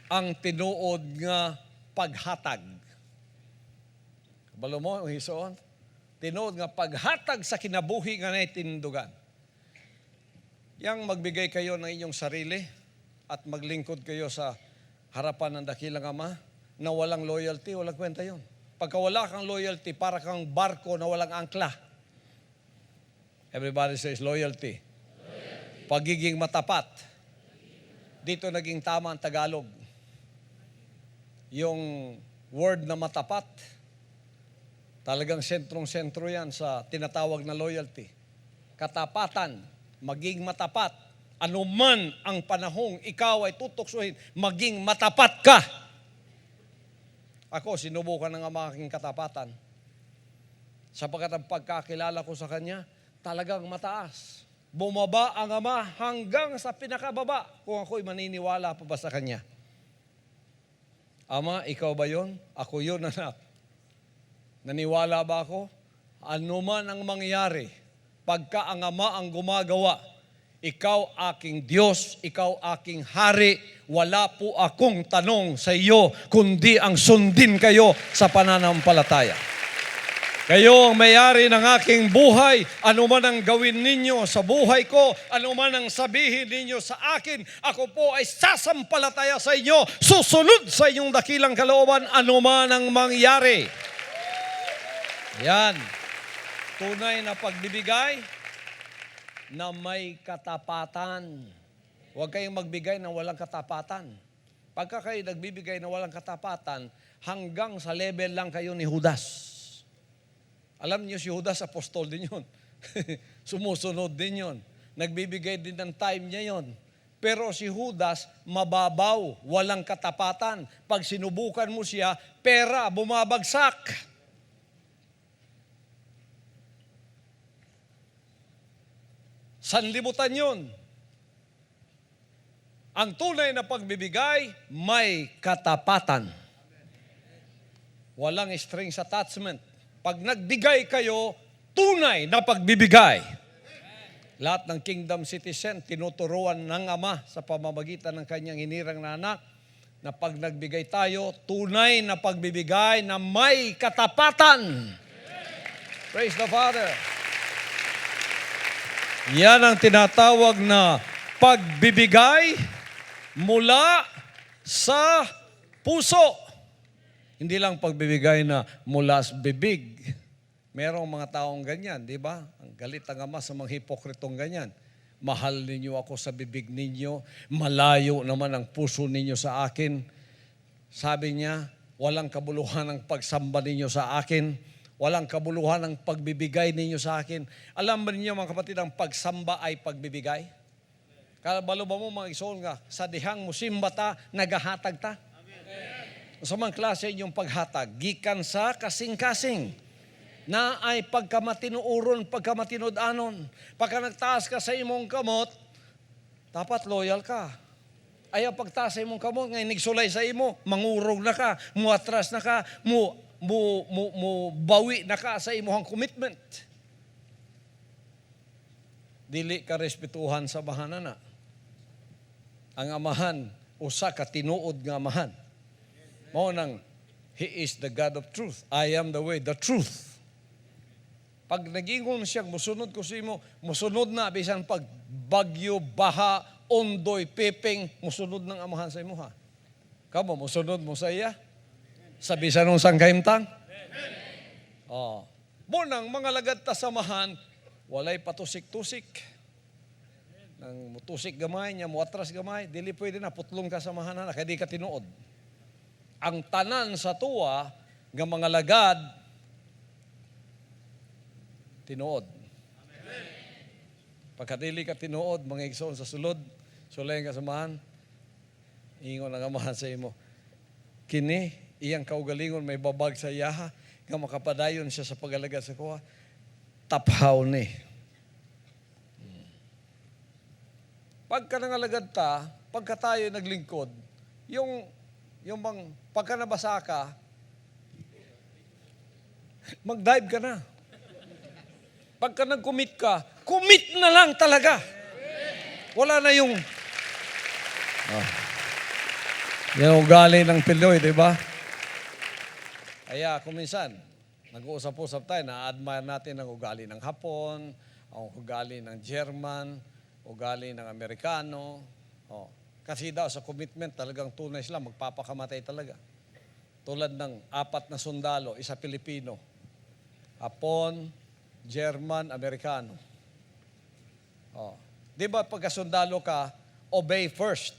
ang tinuod nga paghatag. Balo mo, hisoon? Tinuod nga paghatag sa kinabuhi nga naitindugan. Yang magbigay kayo ng inyong sarili at maglingkod kayo sa harapan ng dakilang Ama na walang loyalty, walang kwenta yun. Pagka wala kang loyalty, para kang barko na walang angkla. Everybody says loyalty. Pagiging matapat. Dito naging tama ang Tagalog. Yung word na matapat, talagang sentrong-sentro yan sa tinatawag na loyalty. Katapatan, maging matapat. Anuman ang panahong ikaw ay tutuksohin, maging matapat ka. Ako, sinubukan ng Ama aking katapatan. Sapagkat ang pagkakilala ko sa Kanya, talagang mataas. Bumaba ang Ama hanggang sa pinakababa kung ako'y maniniwala pa ba sa Kanya. Ama, ikaw ba yun? Ako yun, anak. Naniwala ba ako? Ano man ang mangyari, pagka ang Ama ang gumagawa, ikaw aking Diyos, ikaw aking hari, wala po akong tanong sa iyo, kundi ang sundin kayo sa pananampalataya. Kayo ang may-ari ng aking buhay, ano man ang gawin ninyo sa buhay ko, ano man ang sabihin ninyo sa akin, ako po ay sasampalataya sa inyo, susunod sa inyong dakilang kalooban, ano man ang mangyari. Yan, tunay na pagbibigay na may katapatan. Huwag kayong magbigay na walang katapatan. Pagka kayo nagbibigay na walang katapatan, hanggang sa level lang kayo ni Judas. Alam niyo si Judas, apostol din yun. Sumusunod din yun. Nagbibigay din ng time niya yun. Pero si Judas, mababaw, walang katapatan. Pag sinubukan mo siya, pera, bumabagsak. Sanlibutan yun. Ang tunay na pagbibigay, may katapatan. Walang strings attachment. Pag nagbigay kayo, tunay na pagbibigay. Lahat ng kingdom citizen, tinuturuan ng Ama sa pamamagitan ng kanyang hinirang na anak, na pag nagbigay tayo, tunay na pagbibigay na may katapatan. Praise the Father. Yan ang tinatawag na pagbibigay mula sa puso. Hindi lang pagbibigay na mula sa bibig. Merong mga taong ganyan, di ba? Ang galit ang Ama sa mga hipokritong ganyan. Mahal ninyo ako sa bibig ninyo, malayo naman ang puso ninyo sa akin. Sabi niya, walang kabuluhan ang pagsamba ninyo sa akin. Walang kabuluhan ang pagbibigay ninyo sa akin. Alam ba ninyo mga kapatid, ang pagsamba ay pagbibigay? Kalabalo ba mo mga isoon nga, sa dihang musimba ta, nagahatag ta? Sa mga klase yung paghatag, gikan sa kasing-kasing, na ay pagkamatinuuron, pagkamatinud-anon. Pagka nagtaas ka sa imong kamot, dapat loyal ka. Ayaw pagtaas sa imong kamot, ngayon nigsulay sa imo, mangurog na ka, muatras na ka, mo bawi na ka sa imuhang commitment. Dili ka respetuhan sa amahan na. Ang amahan, usa ka tinuod nga amahan. Mao nang He is the God of truth. I am the way, the truth. Pag nagingon siyang musunod ko sa imo, musunod na bisan pag bagyo, baha, ondoy, pepeng, musunod ng amahan sa imo ha. Kamo, musunod mo sa iya? Sa bisan ng sangkaimtang? Oh. Munang mga lagad ta samahan, walay patusik-tusik. Nang mutusik gamay niya, muatras gamay, dili pwede na putlong ka samahan na, kaya di ka tinuod. Ang tanan sa tuwa, nga mga lagad, tinuod. Pagkadili ka tinuod, mga igsoon sa sulod, sulay ka samahan, ingon ang amahan sa imo. Kini, iyang kaugalingon may babag sa iyaha, nga makapadayon siya sa pag-alagad sa kuha, taphaw ni. Pagka nangalagad ta, pagka tayo naglingkod, yung bang pagka nabasa ka, mag-dive ka na. Pagka nag-commit ka, commit na lang talaga. Wala na yung yung ugali ng Pinoy, di ba? Kaya kuminsan, nag-uusap-usap tayo, na-admire natin ang ugali ng Hapon, ang ugali ng German, ugali ng Amerikano. Kasi daw sa commitment, talagang tunay sila, magpapakamatay talaga. Tulad ng 4 na sundalo, isa Pilipino. Hapon, German, Amerikano. Di ba pagka sundalo ka, obey first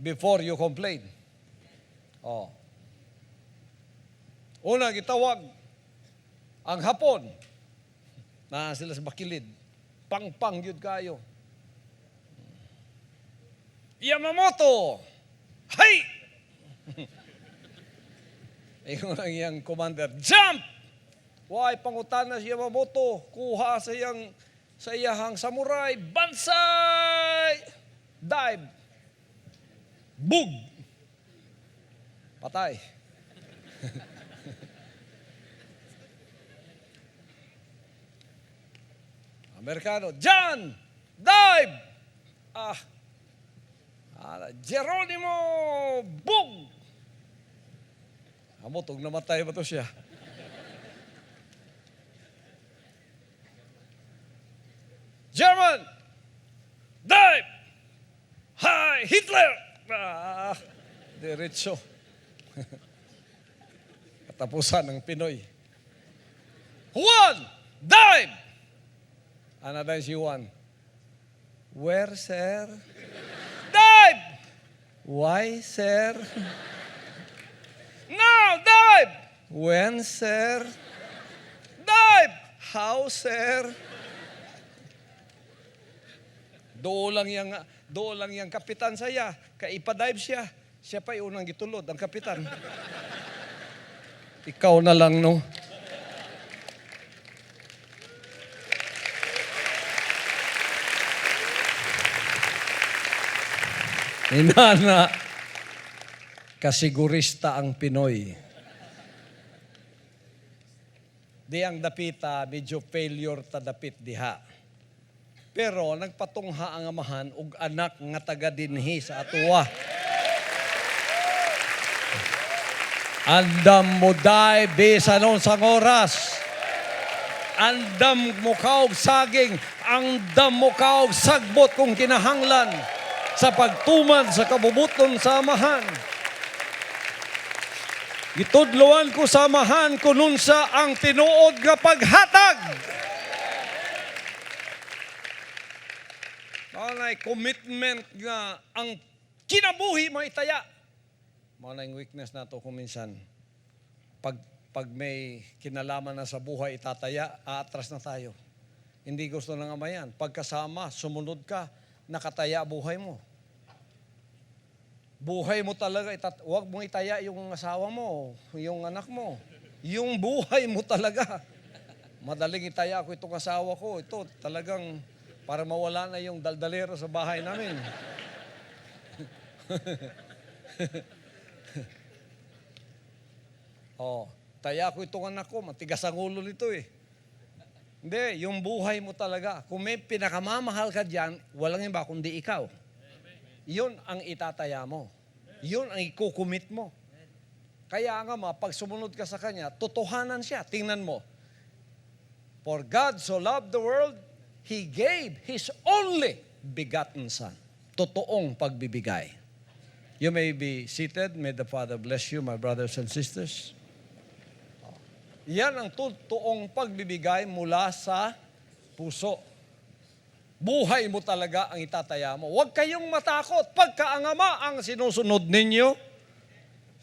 before you complain. Una, gitawag ang Hapon. Na sila sa bakilid. Pang-pang yun kayo. Yamamoto! Hay! Ingon ang iyang commander, jump! Why, pangutan na si Yamamoto. Kuha sa iyahang samurai. Bansay! Dive! Bug! Patay. Amerikano, John! Dive! Geronimo! Bug! Amotog namatay ba to siya? German! Dive! Hi! Hitler! Diretso. Katapusan ng Pinoy. Juan! Dive! Another si Juan. Where, sir? Dive! Why, sir? Now, dive! When, sir? Dive! How, sir? Doon lang yang kapitan saya. Kaipa-dive siya. Siya pa unang gitulod, ang kapitan. Ikaw na lang, no? Inana, kasigurista ang Pinoy. Di ang dapita, medyo failure ta dapit diha. Pero nagpatungha ang amahan ug anak nga taga dinhi sa atuwa. Andam mo day bisan sang oras. Andam mo kaog saging, andam mo kaog sagbot kung kinahanglan sa pagtuman sa kabubuton sa amahan. Gitudloan ko sa amahan kunun sa ang tinuod nga paghatag. Maunay commitment nga ang kinabuhi mo itaya. Maunay weakness nato kuminsan. Pag may kinalaman na sa buhay itataya, aatras na tayo. Hindi gusto ng ama yan. Pagkasama, sumunod ka, nakataya buhay mo. Buhay mo talaga, huwag mong itaya yung asawa mo, yung anak mo. Yung buhay mo talaga. Madaling itaya ko itong asawa ko. Ito talagang para mawala na yung daldalero sa bahay namin. Oh, taya ko itong anak ko, matigas ang ulo nito eh. Hindi, yung buhay mo talaga. Kung may pinakamamahal ka dyan, walang iba kundi ikaw. Yun ang itataya mo. Yun ang ikukumit mo. Kaya nga pag sumunod ka sa Kanya, totohanan siya. Tingnan mo. For God so loved the world, He gave His only begotten Son. Totoong pagbibigay. You may be seated. May the Father bless you, my brothers and sisters. Yan ang totoong pagbibigay mula sa puso. Buhay mo talaga ang itataya mo. Huwag kayong matakot. Pagka ang Ama ang sinusunod ninyo,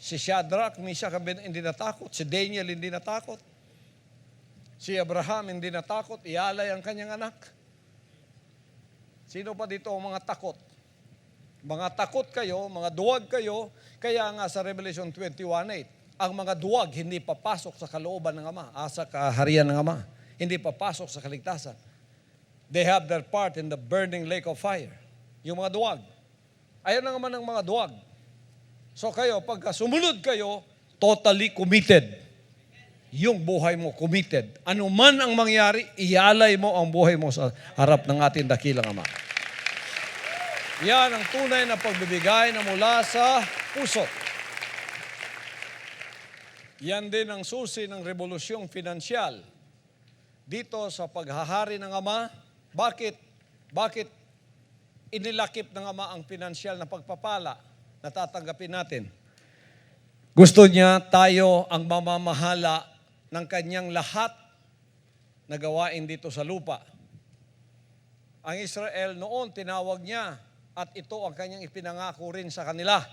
si Shadrach, Meshach, hindi natakot. Si Daniel, hindi natakot. Si Abraham, hindi natakot. Ialay ang kanyang anak. Sino pa dito ang mga takot? Mga takot kayo, mga duwag kayo, kaya nga sa Revelation 21:8, ang mga duwag hindi papasok sa kalooban ng Ama, sa kaharian ng Ama. Hindi papasok sa kaligtasan. They have their part in the burning lake of fire. Yung mga duwag. Ayaw na naman ng mga duwag. So kayo, pagka sumunod kayo, totally committed. Yung buhay mo committed. Ano man ang mangyari, ialay mo ang buhay mo sa harap ng ating dakilang Ama. Yan ang tunay na pagbibigay na mula sa puso. Yan din ang susi ng revolusyong pinansyal. Dito sa paghahari ng Ama, bakit inilakip ng Ama ang pinansyal na pagpapala na tatanggapin natin? Gusto niya tayo ang mamamahala ng kanyang lahat na gawain dito sa lupa. Ang Israel noon, tinawag niya at ito ang kanyang ipinangako rin sa kanila.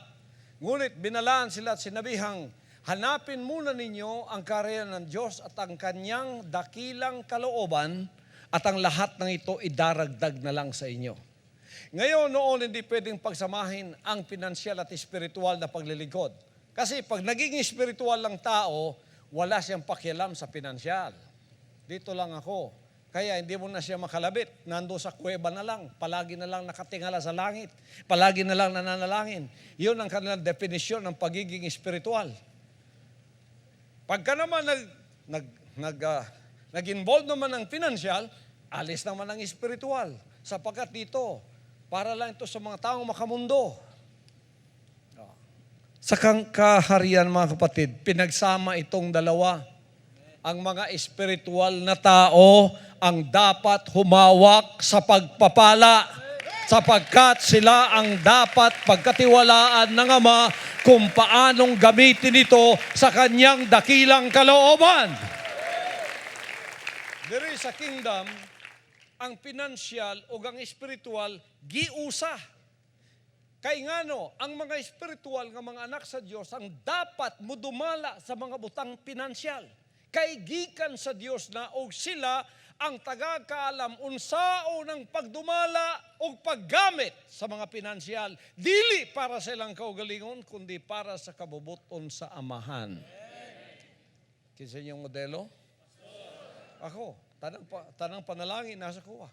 Ngunit binalaan sila at sinabihang, hanapin muna ninyo ang kaharian ng Diyos at ang kanyang dakilang kalooban at ang lahat ng ito idaragdag na lang sa inyo. Ngayon, noon, hindi pwedeng pagsamahin ang pinansyal at espiritual na paglilingkod. Kasi pag naging espiritual lang tao, wala siyang pakialam sa pinansyal. Dito lang ako. Kaya hindi mo na siya makalabit. Nando sa kuweba na lang. Palagi na lang nakatingala sa langit. Palagi na lang nananalangin. Yun ang kanilang definisyon ng pagiging espiritual. Pagka naman nag-involve naman ng pinansyal, alis naman ang espiritual. Sapagkat dito, para lang ito sa mga taong makamundo. Sa kaharian, mga kapatid, pinagsama itong dalawa. Ang mga espiritual na tao ang dapat humawak sa pagpapala sapagkat sila ang dapat pagkatiwalaan ng Ama kung paanong gamitin ito sa kanyang dakilang kalooban. Diri sa kingdom, ang pinansyal o ang espiritual giusa. Kay ngano, ang mga espiritual nga mga anak sa Dios ang dapat mudumala sa mga butang pinansyal. Kay gikan sa Dios na og sila ang tagakaalam unsao ng pagdumala o paggamit sa mga pinansyal. Dili para sa ilang kaugalingon, kundi para sa kabubuton sa amahan. Kinsa inyong modelo? Ako, tanang panalangin nasa kuha.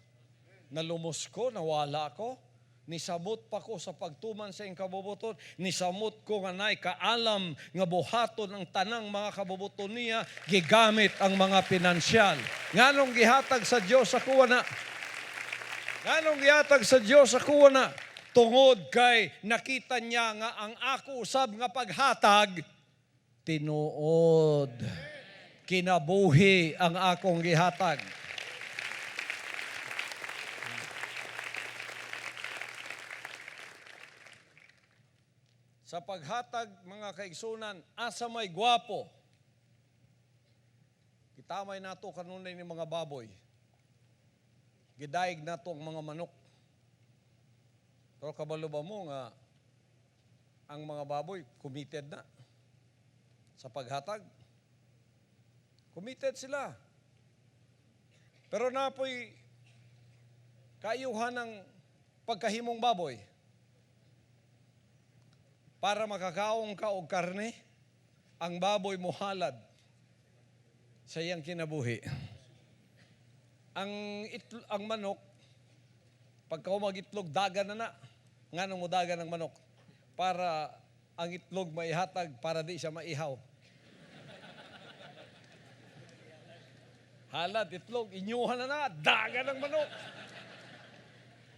Nalumos ko, nawala ako. Nisamot pa ko sa pagtuman sa iyong kabubuton. Nisamot ko nga na'y kaalam nga buhaton ang tanang mga kabubuton niya, gigamit ang mga pinansyal. Nganong gihatag sa Diyos sa kuha na? Nganong gihatag sa Diyos sa kuha na? Tungod kay nakita niya nga ang ako usab nga paghatag, tinuod. Kinabuhi ang akong gihatag. Sa paghatag, mga kaigsunan, asa may gwapo. Kitamay nato kanunay ni mga baboy. Gidaig nato ang mga manok. Pero kabalo ba mo nga ang mga baboy committed na sa paghatag? Committed sila. Pero napoy kaayuhan ng pagkahimong baboy. Para makakaong ka og karne, ang baboy muhalad sa iyang kinabuhi. Ang manok, pagka mag-itlog, dagan na. Nganong mo dagan ng manok? Para ang itlog maihatag, para di siya maihaw. Halad, itlog, inyuhan na, daga ng manok.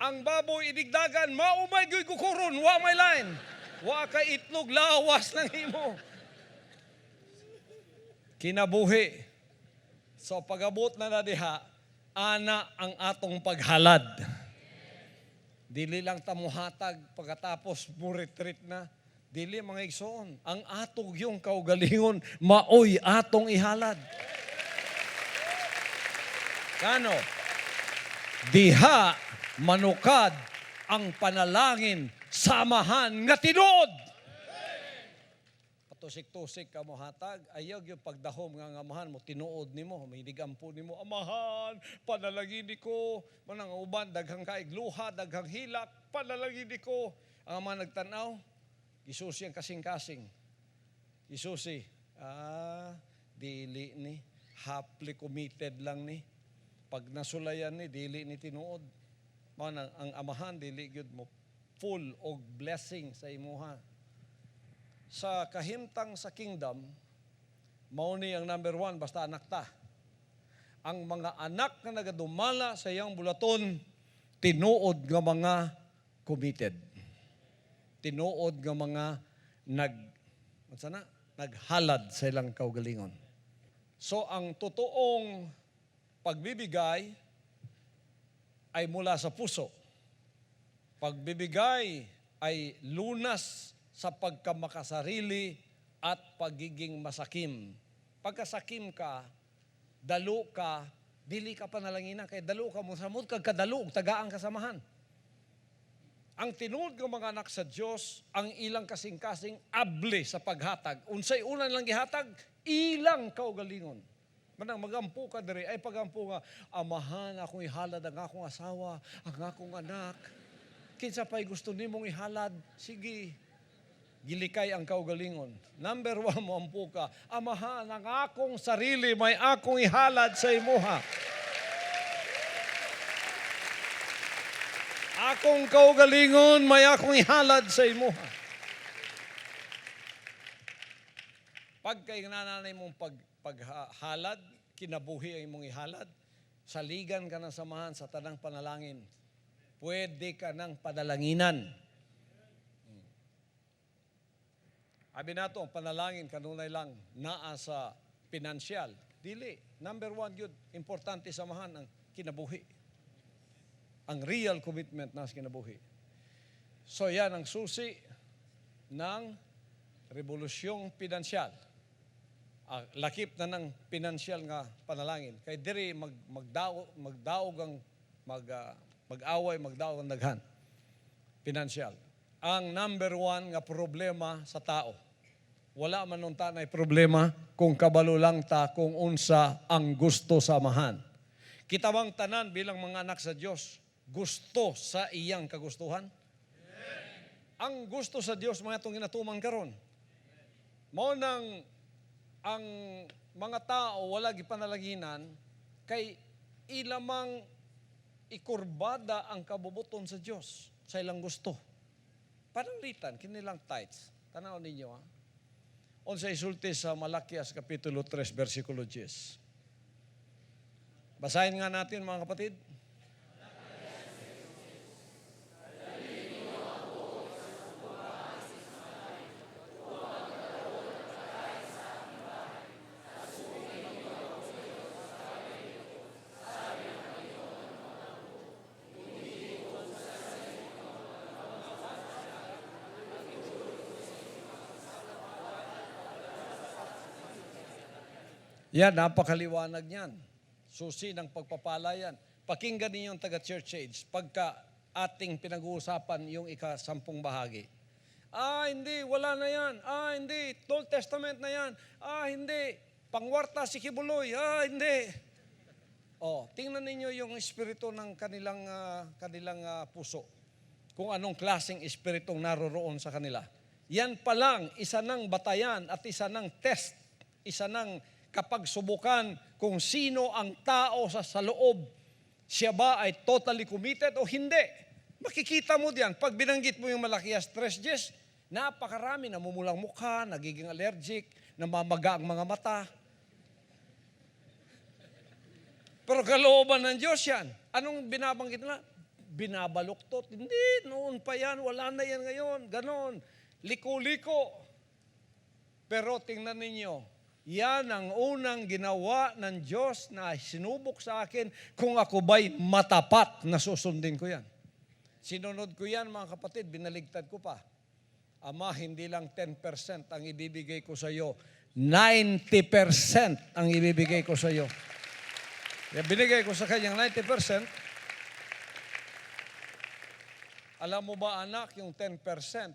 Ang baboy idigdagan, maumay gyoy kukuron, wa may line. Wa ka itlog, lawas ng imo. Kinabuhi. So pagabot na diha, ana ang atong paghalad. Dili lang tamuhatag pagkatapos mo retreat na. Dili mga igsoon. Ang atong yung kaugalingon, maoy atong ihalad. Kano? Diha manukad ang panalangin samahan nga tinuod. Patusik-tusik ka mo hatag, ayaw yung pagdahom nga amahan mo, tinuod ni mo, may digampo ni mo, amahan, panalangin ni ko, manang uban, daghang kaigluha, daghang hilak, panalangin ni ko. Ang ama nagtanaw, isusi ang kasing-kasing. Isusi, dili ni, hapli committed lang ni. Pag nasulayan ni, dili ni tinuod. Manang ang amahan, dili gyud mo full og blessing sa imuha. Sa kahimtang sa kingdom, mao ni ang number 1, basta anak ta. Ang mga anak na nagadumala sa iyang bulaton, tinuod nga mga committed. Tinuod nga mga naghalad sa ilang kaugalingon. So ang totoong pagbibigay ay mula sa puso. Pagbibigay ay lunas sa pagkamakasarili at pagiging masakim. Pagkasakim ka, dalo ka, dili ka panalangina, kay dalo ka mo samud kag kadalo, tagaan kasamahan. Ang tinuod ng mga anak sa Diyos, ang ilang kasing-kasing able sa paghatag. Unsay unan lang gihatag, ilang kaugalingon. Manang magampu ka diri, ay pagampu nga, amahan, akong ihalad ang akong asawa, ang akong anak. Kinsa pa'y gusto nimong ihalad, sige, gilikay ang kaugalingon. Number 1 mo ampu ka, amahan, ang akong sarili, may akong ihalad sa imuha. Akong kaugalingon, may akong ihalad sa imuha. Pag kay nananay mong paghalad, kinabuhi ang mong ihalad, saligan ka ng samahan sa tanang panalangin. Pwede ka ng padalanginan. Abi nato, ang panalangin kanunay lang naa sa pinansyal. Dili. Number 1 yun, importante samahan ang kinabuhi. Ang real commitment na sa kinabuhi. So yan ang susi ng revolusyong pinansyal. Lakip na ng pinansyal nga panalangin. Kay diri magdaog ang mag-away, magdaog ang daghan. Pinansyal. Ang number 1 nga problema sa tao. Wala man nun ta na problema kung kabalo lang ta kung unsa ang gusto samahan. Kita bang tanan bilang mga anak sa Diyos, gusto sa iyang kagustuhan? Ang gusto sa Diyos, mga itong ginatuman karon. Mao nang ang mga tao wala gipanalaginan kay ilamang ikurbada ang kabubuton sa Diyos sa ilang gusto. Pananglitan, kinilang tithes. Tanaw ninyo ha. Unsay isulti sa Malakias Kapitulo 3, versikulo 10. Basahin nga natin mga kapatid. Yan, napakaliwanag niyan. Susi ng pagpapalayan. Pakinggan ninyo yung taga-church age pagka ating pinag-uusapan yung ika-10 bahagi. Hindi, wala na yan. Hindi, Old Testament na yan. Hindi, pangwarta si Kibuloy. Hindi. Tingnan ninyo yung espiritu ng kanilang puso. Kung anong klaseng espiritong naroroon sa kanila. Yan pa lang, isa ng batayan at isa ng test. Isa ng kapag subukan kung sino ang tao sa loob, siya ba ay totally committed o hindi. Makikita mo diyan, pag binanggit mo yung Malakias 3:10, napakarami, namumulang mukha, nagiging allergic, namamaga ang mga mata. Pero kalooban ng Diyos yan. Anong binabanggit na? Binabaluktot. Hindi, noon pa yan. Wala na yan ngayon. Ganon. Liko-liko. Pero tingnan ninyo, yan ang unang ginawa ng Diyos na sinubok sa akin kung ako ba'y matapat na susundin ko yan. Sinunod ko yan, mga kapatid, binaligtad ko pa. Ama, hindi lang 10% ang ibibigay ko sa iyo. 90% ang ibibigay ko sa iyo. Kaya binigay ko sa kanyang 90%. Alam mo ba, anak, yung 10%,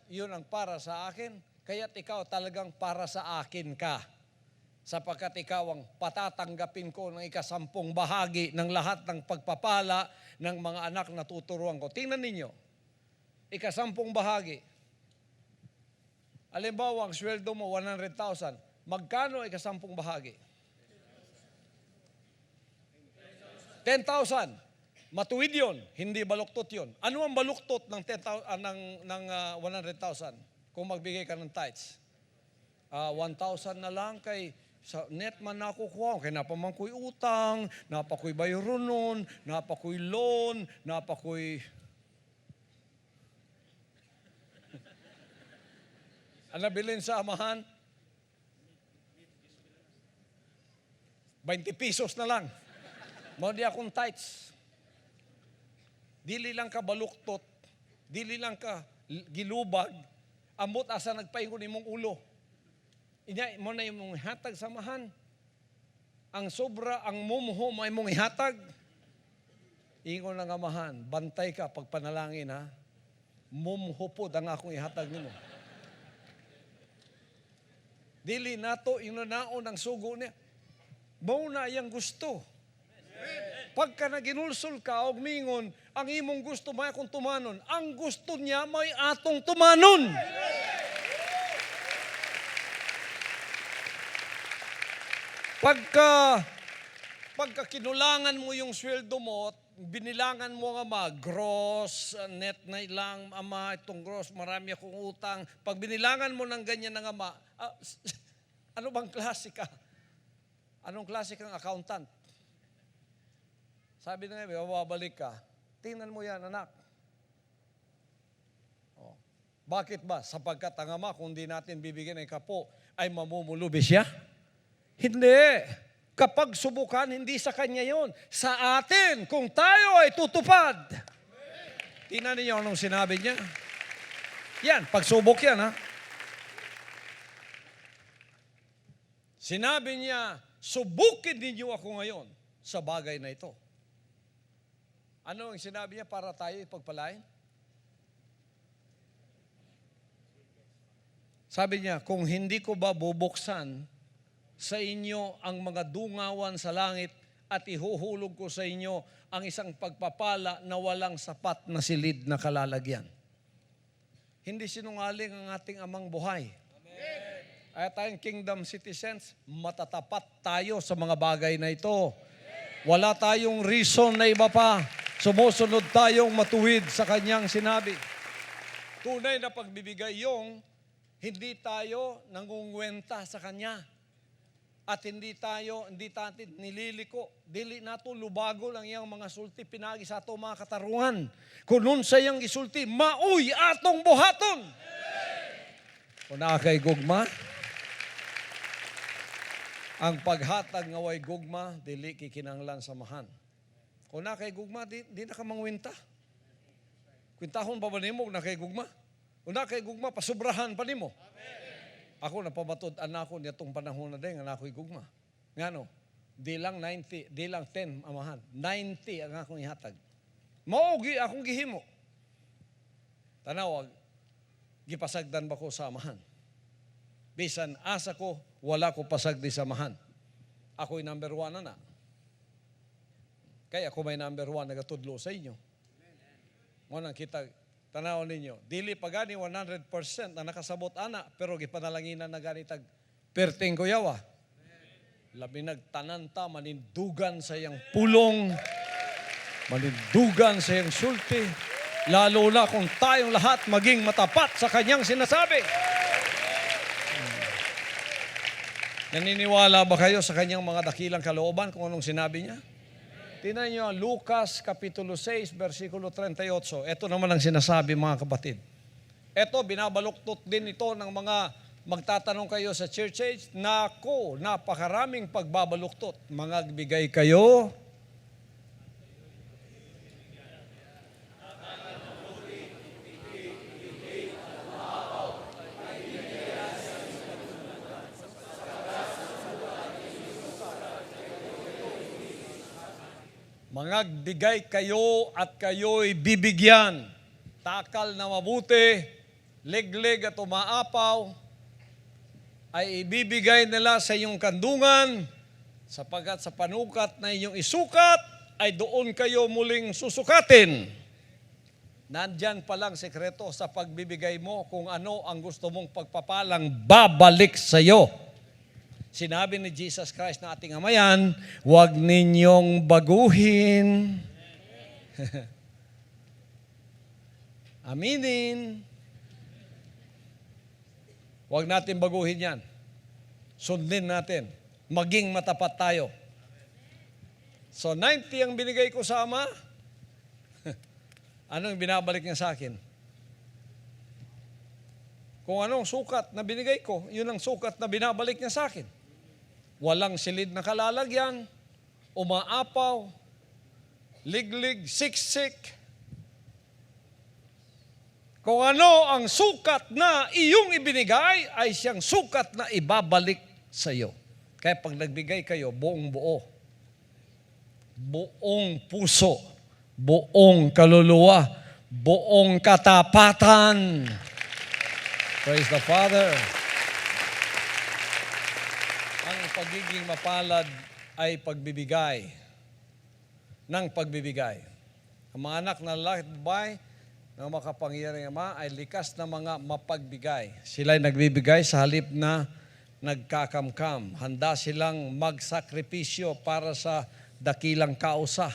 yun ang para sa akin. Kaya't ikaw talagang para sa akin ka. Sapagkat ikaw ang patatanggapin ko ng ikasampung bahagi ng lahat ng pagpapala ng mga anak na tuturuan ko. Tingnan ninyo, ikasampung bahagi. Halimbawa, ang sweldo mo, 100,000. Magkano ikasampung bahagi? 10,000. Matuwid yun, hindi baluktot yun. Ano ang baluktot ng 100,000 kung magbigay ka ng tithes? 1,000 na lang kay sa net man nakukuha, kaya napaman ko'y utang, napako'y bayro nun, napako'y loan, napako'y... Ano bilhin sa amahan? 20 pesos na lang. Mawadi akong tithes. Dili lang ka baluktot, dili lang ka gilubag, amot asa nagpaingon imong ulo. Inya mo na imong ihatag samahan. Ang sobra, ang mumho mo imong ihatag. Ingon ng amahan, bantay ka pag panalangin ha. Mumho pod ang akong ihatag nimo. Dili nato inanaon ang sugo niya. Mao na iyang gusto. Pagka naginulsol ka og mingon, ang imong gusto may akong tumanon. Ang gusto niya may atong tumanon. Pagka kinulangan mo yung sweldo mo, binilangan mo nga gross, net na lang, ama, itong gross, marami akong utang. Pag binilangan mo ng ganyan ng ama, ano bang klase ka? Anong klase kang accountant? Sabi na nga, babalik ka. Tingnan mo yan, anak. Oh. Bakit ba? Sapagkat ang ama, kung di natin bibigyan ng kapo, ay mamumulubi siya? Hindi. Kapag subukan, hindi sa kanya yon. Sa atin, kung tayo ay tutupad. Tingnan niyo anong sinabi niya. Yan, pagsubok yan ha. Sinabi niya, subukin ninyo ako ngayon sa bagay na ito. Ano ang sinabi niya para tayo ipagpalain? Sabi niya, kung hindi ko ba bubuksan sa inyo ang mga dungawan sa langit at ihuhulog ko sa inyo ang isang pagpapala na walang sapat na silid na kalalagyan. Hindi sinungaling ang ating amang buhay. Ay tayong kingdom citizens, matatapat tayo sa mga bagay na ito. Wala tayong reason na iba pa. Sumusunod tayong matuwid sa kanyang sinabi. Tunay na pagbibigay yung hindi tayo nangungwenta sa kanya. At hindi natin nililiko. Dili nato lubago lang yung mga sulti pinagi sa ato mga katarungan. Kung sa iyang isulti, mauy atong buhaton. Kung kay gugma, ang paghatag nga way gugma, dili kikinanglan samahan. Kung kay gugma, di na ka mangwinta. Kwintahon pa ba nimo na kay gugma? Kung kay gugma, pasubrahan pa nimo. Ako napamatod anako nitong panahon na din nga ako'y gugma. Ngano? Di lang 90, di lang 10 amahan. 90 ang akong ihatag. Maugi akong gihimo. Tanawag, gipasagdan ba ko sa amahan? Bisan asa ko, wala ko pasagdi sa amahan. Ako'y number 1 na. Kaya ako may number 1 nagatudlo sa inyo. Mo nang kita tanaw ninyo, dili pa gani 100% na nakasabot ana, pero gipanalanginan na gani tag perting kuyawa. Labi nagtananta, manindugan sa iyang pulong, manindugan sa iyang sulti, lalo na kung tayong lahat maging matapat sa kanyang sinasabi. Naniniwala ba kayo sa kanyang mga dakilang kalooban kung anong sinabi niya? Tingnan niyo ang Lucas Kapitulo 6, versikulo 38. Ito naman ang sinasabi, mga kapatid. Ito, binabaluktot din ito ng mga magtatanong kayo sa church age. Nako, napakaraming pagbabaluktot. Magbigay kayo. Mangagbigay kayo at kayo'y bibigyan. Takal na mabuti, legleg at umaapaw, ay ibibigay nila sa iyong kandungan, sapagkat sa panukat na inyong isukat, ay doon kayo muling susukatin. Nandyan palang sekreto sa pagbibigay mo kung ano ang gusto mong pagpapalang babalik sa iyo. Sinabi ni Jesus Christ na ating amayan, huwag ninyong baguhin. Aminin. Huwag natin baguhin yan. Sundin natin. Maging matapat tayo. So 90 ang binigay ko sa Ama. Anong binabalik niya sa akin? Kung anong sukat na binigay ko, yun ang sukat na binabalik niya sa akin. Walang silid na kalalagyan, umaapaw, liglig, siksik. Kung ano ang sukat na iyong ibinigay, ay siyang sukat na ibabalik sa iyo. Kaya pag nagbigay kayo, buong buo, buong puso, buong kaluluwa, buong katapatan. Praise the Father. Ang pagiging mapalad ay pagbibigay ng pagbibigay. Ang mga anak na lalaki at babae ng makapangyarihang Ama ay likas na mga mapagbigay. Sila'y nagbibigay sa halip na nagkakamkam. Handa silang magsakripisyo para sa dakilang kausa.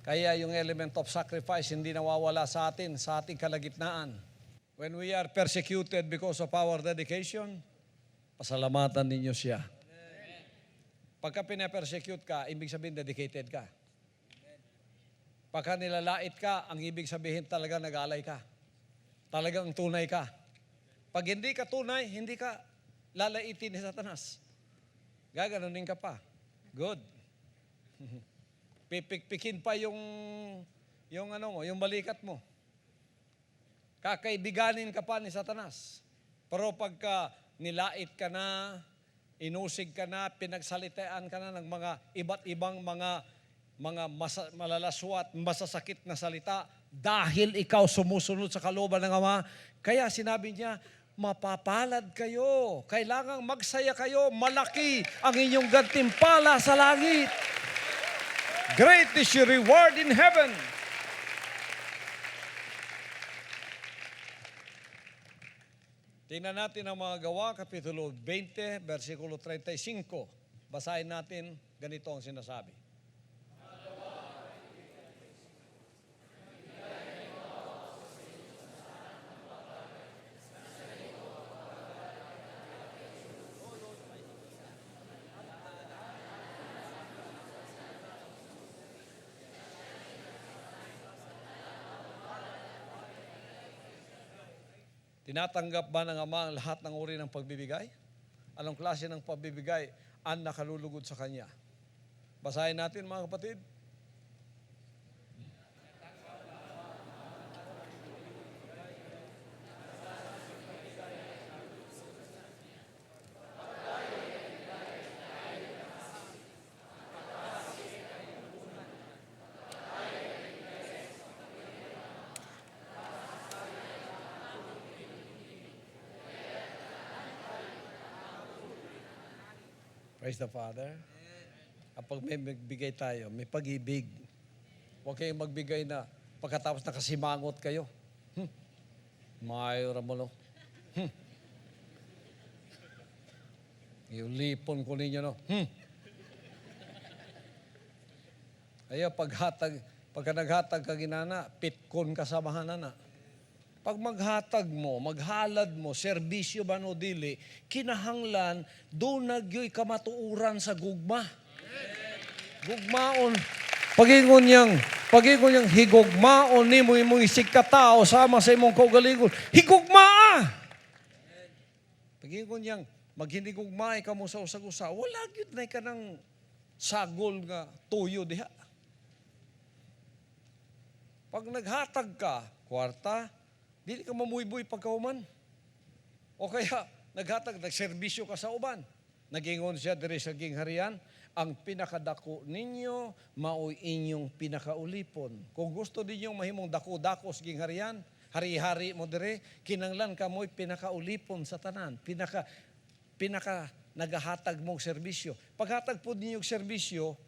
Kaya yung element of sacrifice hindi nawawala sa atin, sa ating kalagitnaan. When we are persecuted because of our dedication, pasalamatan ninyo siya. Pagka pinapersecute ka, ibig sabihin dedicated ka. Pagka nilalait ka, ang ibig sabihin talaga nag-alay ka. Talagang tunay ka. Pag hindi ka tunay, hindi ka lalaitin ni Satanas. Gaganunin ka pa. Good. Pipikpikin pa yung balikat mo. Kakaibiganin ka pa ni Satanas. Pero pagka nilait ka na, inusig ka na, pinagsalitaan ka na ng mga iba't ibang mga malalaswat, masasakit na salita, dahil ikaw sumusunod sa kalooban ng Ama, kaya sinabi niya, mapapalad kayo. Kailangang magsaya kayo. Malaki ang inyong gantimpala sa langit. Great is your reward in heaven. Tingnan natin ang mga Gawa, Kapitulo 20, versikulo 35. Basahin natin, ganito ang sinasabi. Tinatanggap ba ng Ama ang lahat ng uri ng pagbibigay? Anong klase ng pagbibigay ang nakalulugod sa Kanya? Basahin natin mga kapatid. Praise the Father. Kapag may magbigay tayo, may pag-ibig. Huwag kayong magbigay na pagkatapos nakasimangot kayo. Mayroon mo no. Yung lipon ko ninyo no. Ayaw, pagka naghatag ka ginana, pitkon kasamahan na. Pag maghatag mo, maghalad mo, serbisyo ba no dili, kinahanglan, doon nagyo'y kamatuuran sa gugma. Gugmaon. Pagingon niyang higugmaon ni mo imong isig katao sama sa imong kaugalingon. Higugmaa! Pagingon niyang maghinigugmaay ka mo sa usag-usa. Wala gyud na ka ng sagol nga tuyo diha. Pag naghatag ka, kwarta, dili ka mamuyboy pagkauman. O kaya, nagserbisyo ka sa uban. Nagingon siya diri sa gingharian, ang pinakadako ninyo, mao'y inyong pinakaulipon. Kung gusto ninyong mahimong dako-dako sa gingharian, hari-hari mo dire, kinanglan ka mo'y pinakaulipon sa tanan. Pinaka nagahatag mong serbisyo. Paghatag po ninyong serbisyo,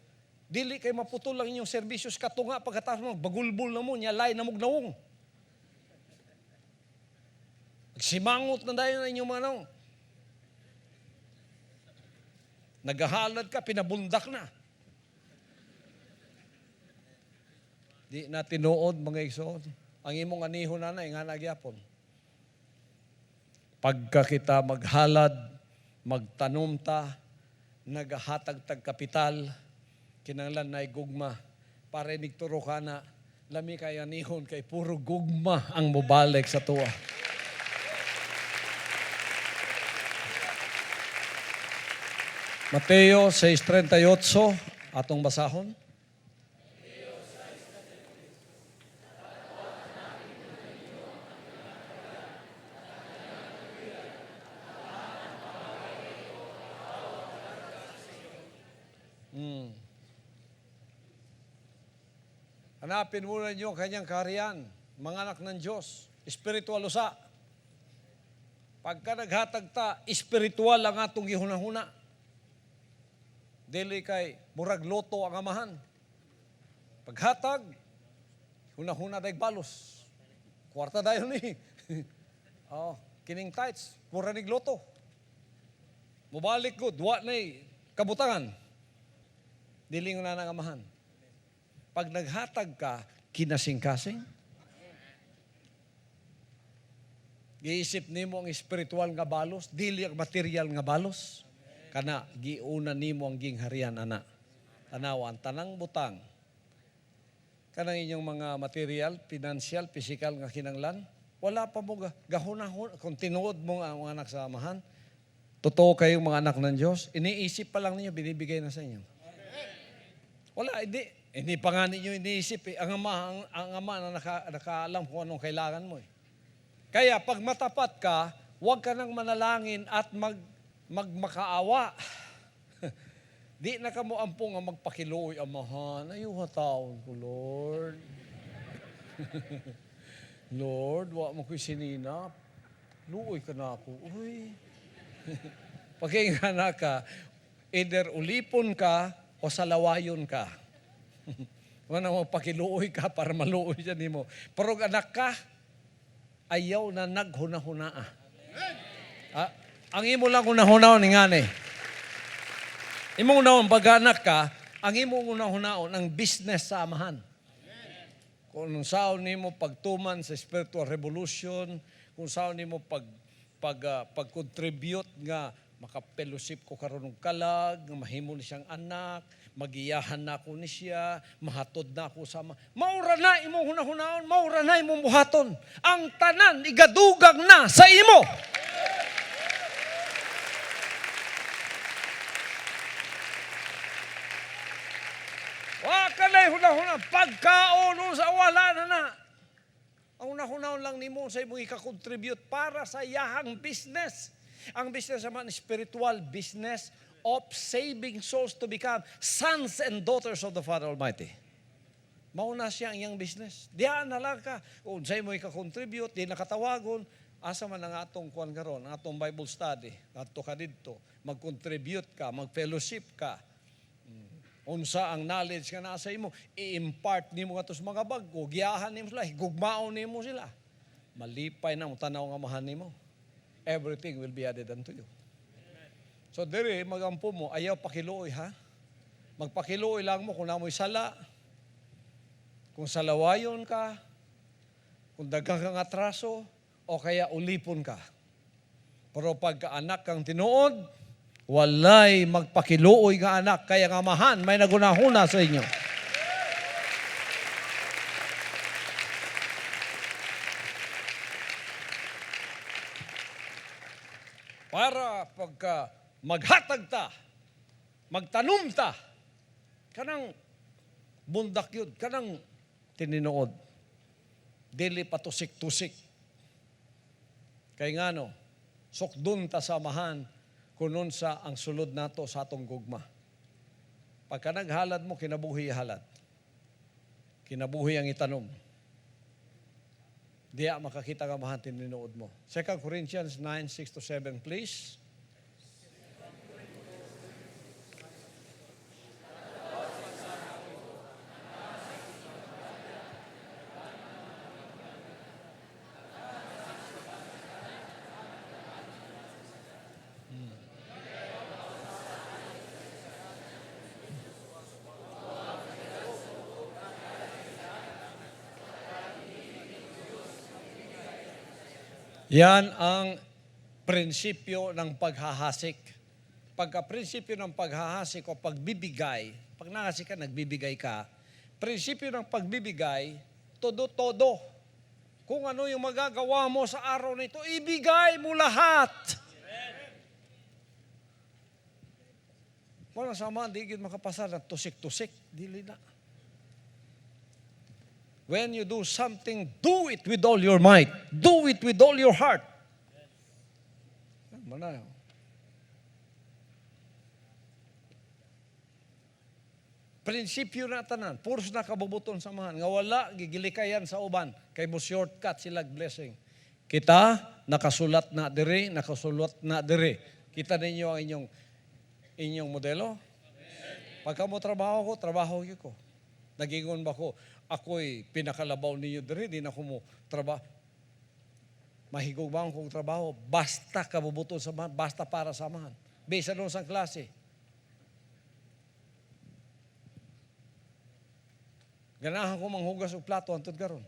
dili kay maputol lang inyong serbisyo sa katunga, pagkatapos mo, bagulbul na mo, nyalay na mugnawong. Simangot na dahil na inyong mga naong. Nagahalad ka, pinabundak na. Di na tinuod mga igsoon. Ang imong anihon na nga nagyapon. Pagka kita maghalad, magtanom ta, nagahatag tag kapital, kinanglan na gugma, para nigturo ka na, lami kay anihon kay puro gugma ang mubalik sa tuwa. Mateo 6:38, atong basahon. Hanapin muna niyo ang kanyang kaharian, mga anak ng Diyos, espiritual usa. Pagka naghatag ta, espiritual ang atong gihunahuna. Dili kay murag loto ang amahan. Paghatag, hunahuna dayeg balos. Kwarta dayon ni. Kining tights, mura nig loto. Mubalik ko, duwa na kabutangan. Dili na ang amahan. Pag naghatag ka, kinasing-kasing. Giisip nimo ang espiritual nga balos, dili ang material nga balos. Kana, giuna nimo ang gingharian, ana. Tanawa, ang tanang butang. Kanang inyong mga material, financial, physical nga kinanglan, wala pa mo gahunahon. Kung tinuod mo ang mga anak sa amahan, totoo kayong mga anak ng Diyos, iniisip pa lang ninyo, binibigay na sa inyo. Wala, hindi pa nga ninyo iniisip. Ang ama na nakaalam kung anong kailangan mo. Kaya pag matapat ka, huwag ka nang manalangin at magmakaawa. Di na ka mo ampong nga magpakiluoy, amahan. Ayuha taon ko, Lord. Lord, wa mo ko'y sininap. Luoy ka na ako. Uy. Pagkainga na ka, either ulipon ka o salawayon ka. Wala mo pakiluoy ka para maluoy siya nimo. Pero anak ka, ayaw na naghuna-hunaa. Ang imo lang unahunaon ni ngani. Imong unaon pag-anak ka, ang imong unahunaon ang business sa amahan. Kung saan nimo pagtuman sa spiritual revolution, kung saan nimo pag-contribute nga makapelusip ko karon og kalag, nga mahimo ni siyang anak, magiyahan na ako ni siya, mahatod na ako sama. Maura na imong hunahunaon, maura na imong buhaton. Ang tanan igadugang na sa imo. Wa ka na hunahuna, pagkaon sa wala na. Ang hunahunaon lang nimo sa imong ika-contribute para sa yahang business. Ang business naman, spiritual business of saving souls to become sons and daughters of the Father Almighty. Mauna siya ang iyang business. Diyan na lang ka. Kung sa'yo mo ika-contribute, di nakatawagon, asa man ang atong kuwan karon, ang atong Bible study, ato ka dito, mag-contribute ka, mag-fellowship ka. Unsa ang knowledge nga nasa imo, i-impart nimo nga sa mga bago, giyahan nimo sila, higugmaon nimo sila. Malipay na ang tanaw nga amahan nimo. Everything will be added unto you. So diri magampo mo, ayaw pakiluoy ha. Magpakiluoy lang mo kung namoy sala. Kung salawayon ka, kung daghang kang atraso, o kaya ulipon ka. Pero pagka anak kang tinuod, walay magpakiluoy nga anak, kaya nga amahan, may nagunahuna sa inyo. Para pagka maghatag ta, magtanom ta, kanang bundak yun, kanang tininood. Dili patusik-tusik. Kay nga no, sukdun ta samahan kunon sa ang sulod nato sa atong gugma. Pagka naghalad mo, kinabuhi halad. Kinabuhi ang itanom. Diya makakita ka mahan tininood mo. 2 Corinthians 9, 6-7, please. Yan ang prinsipyo ng paghahasik. Pagka-prinsipyo ng paghahasik o pagbibigay, pag nahasik ka, nagbibigay ka, prinsipyo ng pagbibigay, todo-todo. Kung ano yung magagawa mo sa araw na ito, ibigay mo lahat. Walang sama, di gid makapasa na tusik-tusik, dili na. When you do something, do it with all your might. Do it with all your heart. Manayo. Prinsipyo na tanan, puros na kabubuton samahan. Nga wala, gigilikayan sa uban. Kay mo shortcut sila blessing. Kita, nakasulat na diri. Kita ninyo ang inyong modelo. Pagka mo trabaho ko. Nagingon ba ko, ako'y pinakalabaw ninyo diri, di na ko mo trabaho. Mahigog ba akong trabaho? Basta kabubuton samahan, basta para samahan. Bisa doon sa klase. Ganahan ko manghugas og plato hangtod karon.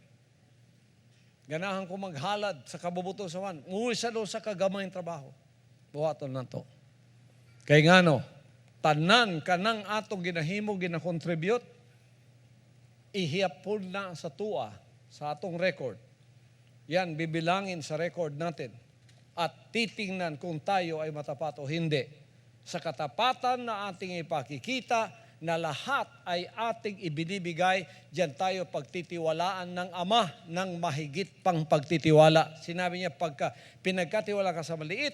Ganahan ko maghalad sa kabubuton samahan. Uwi sa doon sa kagamay trabaho. Buhaton na to. Kay ngano, tanan kanang atong ginahimo, ginakontribute, ihiyapon na sa tua, sa atong record. Yan, bibilangin sa record natin. At titingnan kung tayo ay matapat o hindi. Sa katapatan na ating ipakikita, na lahat ay ating ibinibigay, diyan tayo pagtitiwalaan ng Ama ng mahigit pang pagtitiwala. Sinabi niya, pagka pinagkatiwala ka sa maliit,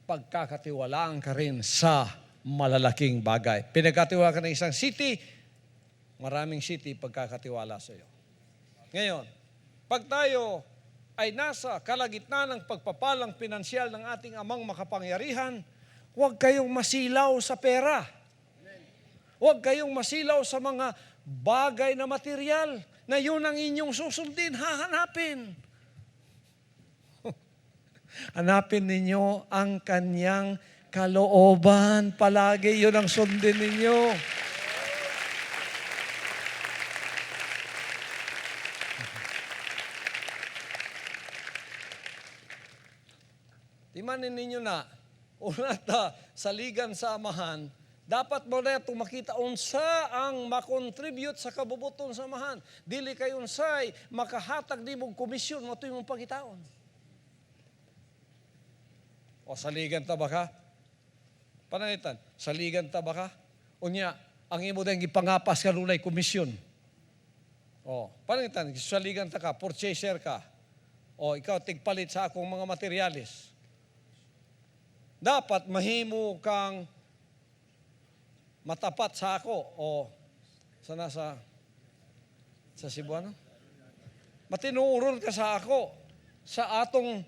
pagkakatiwalaan ka rin sa malalaking bagay. Pinagkatiwala ka ng isang city, maraming city pagkakatiwala sa iyo. Ngayon, pag tayo ay nasa kalagitnaan ng pagpapalang pinansyal ng ating amang makapangyarihan, huwag kayong masilaw sa pera. Huwag kayong masilaw sa mga bagay na material na yun ang inyong susundin, hahanapin. Hanapin ninyo ang kanyang kalooban. Palagi yun ang sundin ninyo. Timanin ninyo na, una ta, saligan sa amahan, dapat mo na itong makita unsa ang makontribute sa kabubuton sa amahan. Dili kay unsay makahatag di mong komisyon mo ito yung pagitaon. O saligan ta ba ka? Pananitan, saligan ta ba ka? Unya, ang imo dahil ipangapas ka nunay komisyon. O, pananitan, saligan ta ka, purchaser ka. O, ikaw tigpalit sa akong mga materialis. Dapat mahimo kang matapat sa ako o sana sa Cebuano. Matinuuron ka sa ako sa atong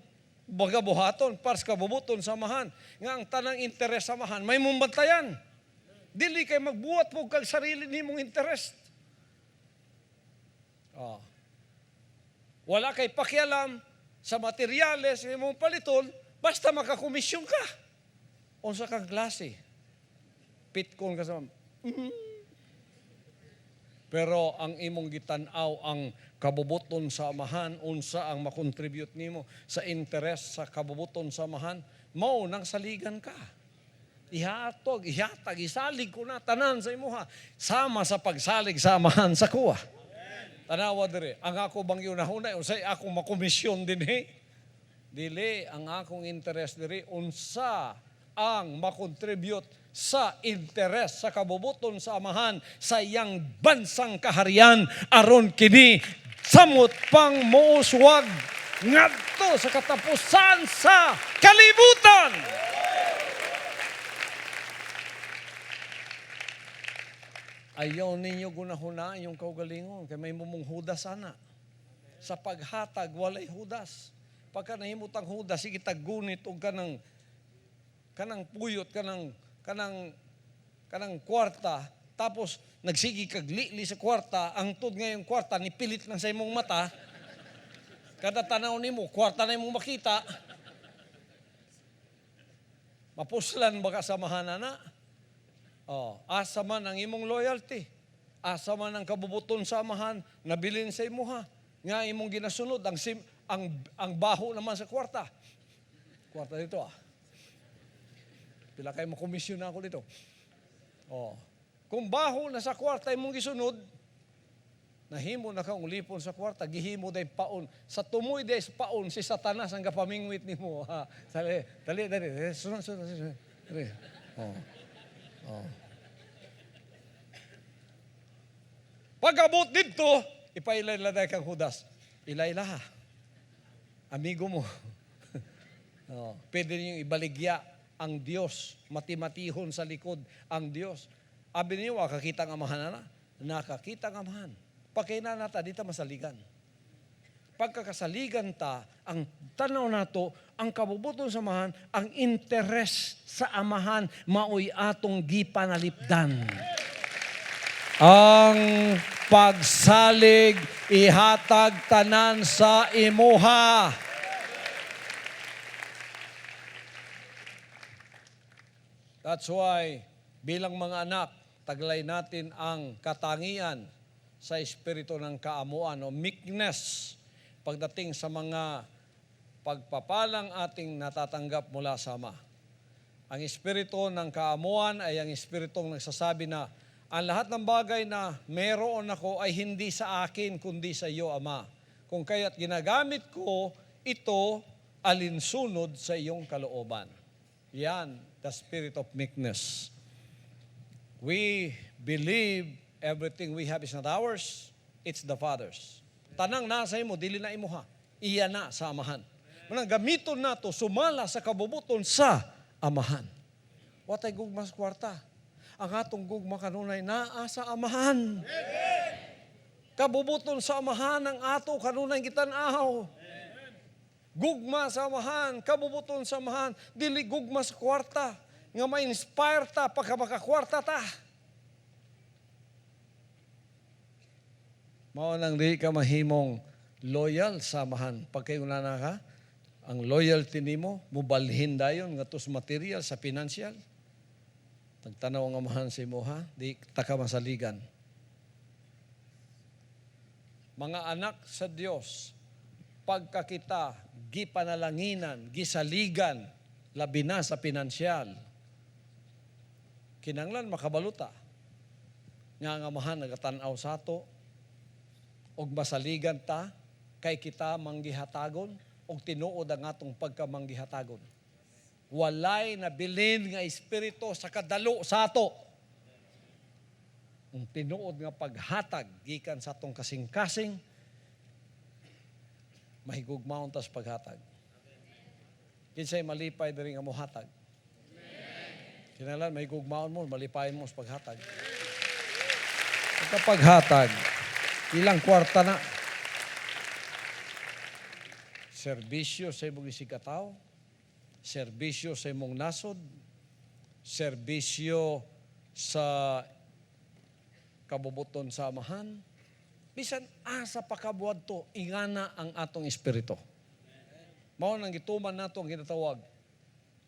bagabuhaton para sa kabubuton samahan nga ang tanang interes samahan may mumbantayan. Dili kay magbuhat mo kag sarili nimong interest. Wala kay pakialam sa materyales nga imong paliton basta makakomisyon ka. Unsa kang klase? Pitkon ka sa Pero ang imong gitanaw ang kabubuton sa amahan, unsa ang makontribute nimo sa interes sa kabubuton sa amahan, mao nang saligan ka. ihatag, isalig ko na tanan sa imuha. Sama sa pagsalig, samahan sa kuha. Tanawa dire, ang ako bang yunahunay, unsay akong makomisyon din Dili, ang akong interest diri, unsa ang makontribute sa interes, sa kabubuton sa amahan, sa iyang bansang kaharian, aron kini samot pang muuswag ngadto sa katapusan sa kalibutan. Ayaw ninyo gunahuna yung kaugalingon, kay may mumunghuda sana. Sa paghatag, walay hudas. Pagka nahimutang hudas, sige tagunit o kanang puyot, kanang kwarta, tapos nagsigi kagli sa kwarta, ang tod ngayong kwarta, nipilit lang sa imong mata, kada tanaw nimo, kwarta na imong makita, mapuslan baka samahan na. Asa man ang imong loyalty, asa man ang kabubuton sa amahan, nabilin sa imuha, nga imong ginasunod, ang baho naman sa kwarta. Kwarta dito Pila kayo makomisyon na ako dito. Kung baho na sa kwarta imong gisunod, nahimo na kang ulipon sa kwarta, gihimo day paon. Sa tumoy day paon, si Satanas ang kapamingwit nimo. Dali. Sunod. Dali. Pag-abot dito, ipailay-laday kang hudas. Ilayla. Amigo mo. Pwede niyong ibaligya ang Diyos, mati-matihon sa likod ang Diyos. Abi niyo, kakita ang amahan na. Nakakita ang amahan. Pagkaina nata, dito masaligan. Pagkakasaligan ta, ang tanaw nato, ang kabubuton sa amahan, ang interes sa amahan, maoy atong gipanalipdan. Ang pagsalig, ihatag tanan sa imuha. That's why, bilang mga anak, taglay natin ang katangian sa espiritu ng kaamuan o meekness pagdating sa mga pagpapalang ating natatanggap mula sa Ama. Ang espiritu ng kaamuan ay ang espiritong nagsasabi na ang lahat ng bagay na meron ako ay hindi sa akin kundi sa iyo, Ama. Kung kaya't ginagamit ko ito alinsunod sa iyong kalooban. Yan, the spirit of meekness. We believe everything we have is not ours, it's the Father's. Tanang nasa imo, dili na imo ha. Iya na sa amahan. Manang gamiton nato, sumala sa kabubuton sa amahan. Watay gugma sa kwarta. Ang atong gugma kanunay naa sa amahan. Kabubuton sa amahan ang ato kanunay gitanaw. Gugma sa amahan, kabubuton sa amahan, dili gugma sa kwarta. Nga ma-inspire ta, pagka makakwarta ta. Mao nang di ka mahimong loyal sa amahan. Pag kayo na ka, ang loyalty nimo, mubalhin dayon nga tos material sa financial. Tagtanaw ang amahan sa imo ha, di ta ka masaligan. Mga anak sa Dios, pagka kita gipanalanginan, gisaligan, labi na sa pinansyal, kinanglan makabaluta nga ang amahan nagatanaw sa ato og masaligan ta kay kita manggihatagon og tinuod ang atong pagkamanggihatagon. Walay nabilin nga espiritu sa kadalo sa ato. Ang tinuod nga paghatag gikan sa atong kasing-kasing mahigugmaon tas paghatag. Kinsay malipay diri nga mohatag. Kinalan, may gugmaon mo, malipayin mo sa paghatag. Sa paghatag, ilang kwarta na. Serbisyo sa imong isigataw, serbisyo sa imong nasod, serbisyo sa kabubuton sa amahan, bisan asa pakabuad to, ingana ang atong espiritu. Mao nang gituman nato ang ginatawag,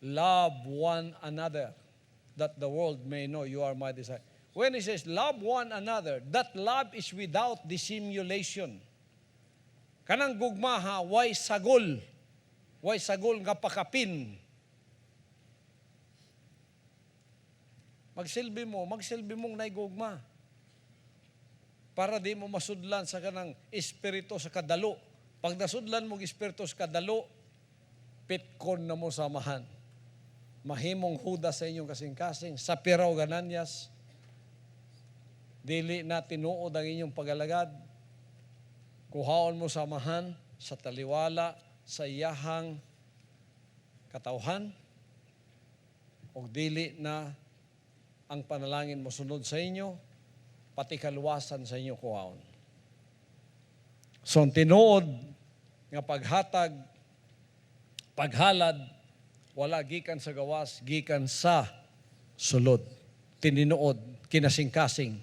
love one another, that the world may know you are my disciple. When he says, love one another, that love is without dissimulation. Kanang gugma ha, way sagol. Way sagol nga pakapin. magsilbi mong naigugma. Para di mo masudlan sa kanang espiritu sa kadalo. Pag nasudlan mong espiritu sa kadalo, pitkon na mo samahan. Mahimong huda sa inyong kasing-kasing, sa piraw gananyas, dili na tinuod ang inyong pagalagad, kuhaon mo samahan sa taliwala, sa iyahang katauhan, o dili na ang panalangin mo sunod sa inyo, pati kaluwasan sa inyo kuhaon. So, ang tinuod nga paghalad, wala gikan sa gawas, gikan sa sulod. Tininuod, kinasing-kasing.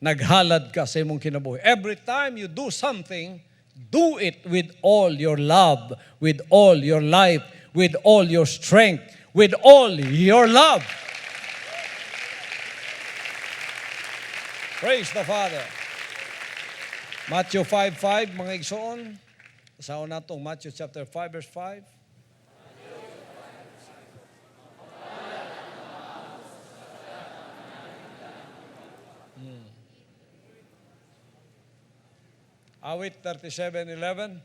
Naghalad ka sa imong kinabuhi. Every time you do something, do it with all your love, with all your life, with all your strength, with all your love. Praise the Father. Matthew 5:5, mga igsoon. Saon natong Matthew chapter 5, verse 5. Awit 37:11.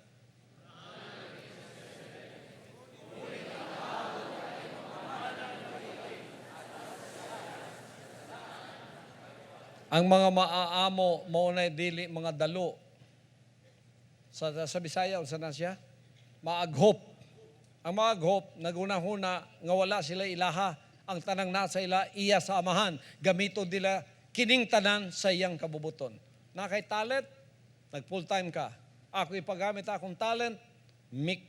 Ang mga maaamo mao na dili mga dalo. Sa Bisaya unsa na siya? Maaghop. Ang maaghop nagunahuna nga wala sila ilaha, ang tanang nasa ila iya sa amahan. Gamito nila kining tanan sa iyang kabubuton. Na kay talent, nag full time ka. Ako ipagamit akong talent, mik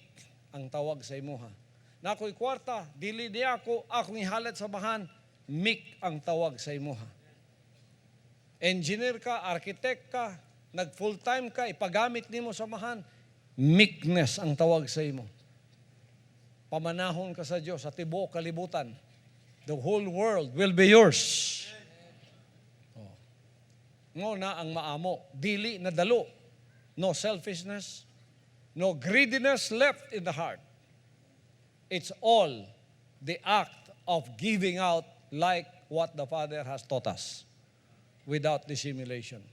ang tawag sa imuha. Na ako'y kwarta, dili niya akong ihalat sa amahan, mik ang tawag sa imuha. Engineer ka, architect ka, nag full time ka, ipagamit nimo sa amahan, meekness ang tawag sa imo. Pamanahon ka sa Diyos sa tibuok kalibutan. The whole world will be yours. Ngo na ang maamo, dili na dalo. No selfishness, no greediness left in the heart. It's all the act of giving out like what the Father has taught us, without dissimulation.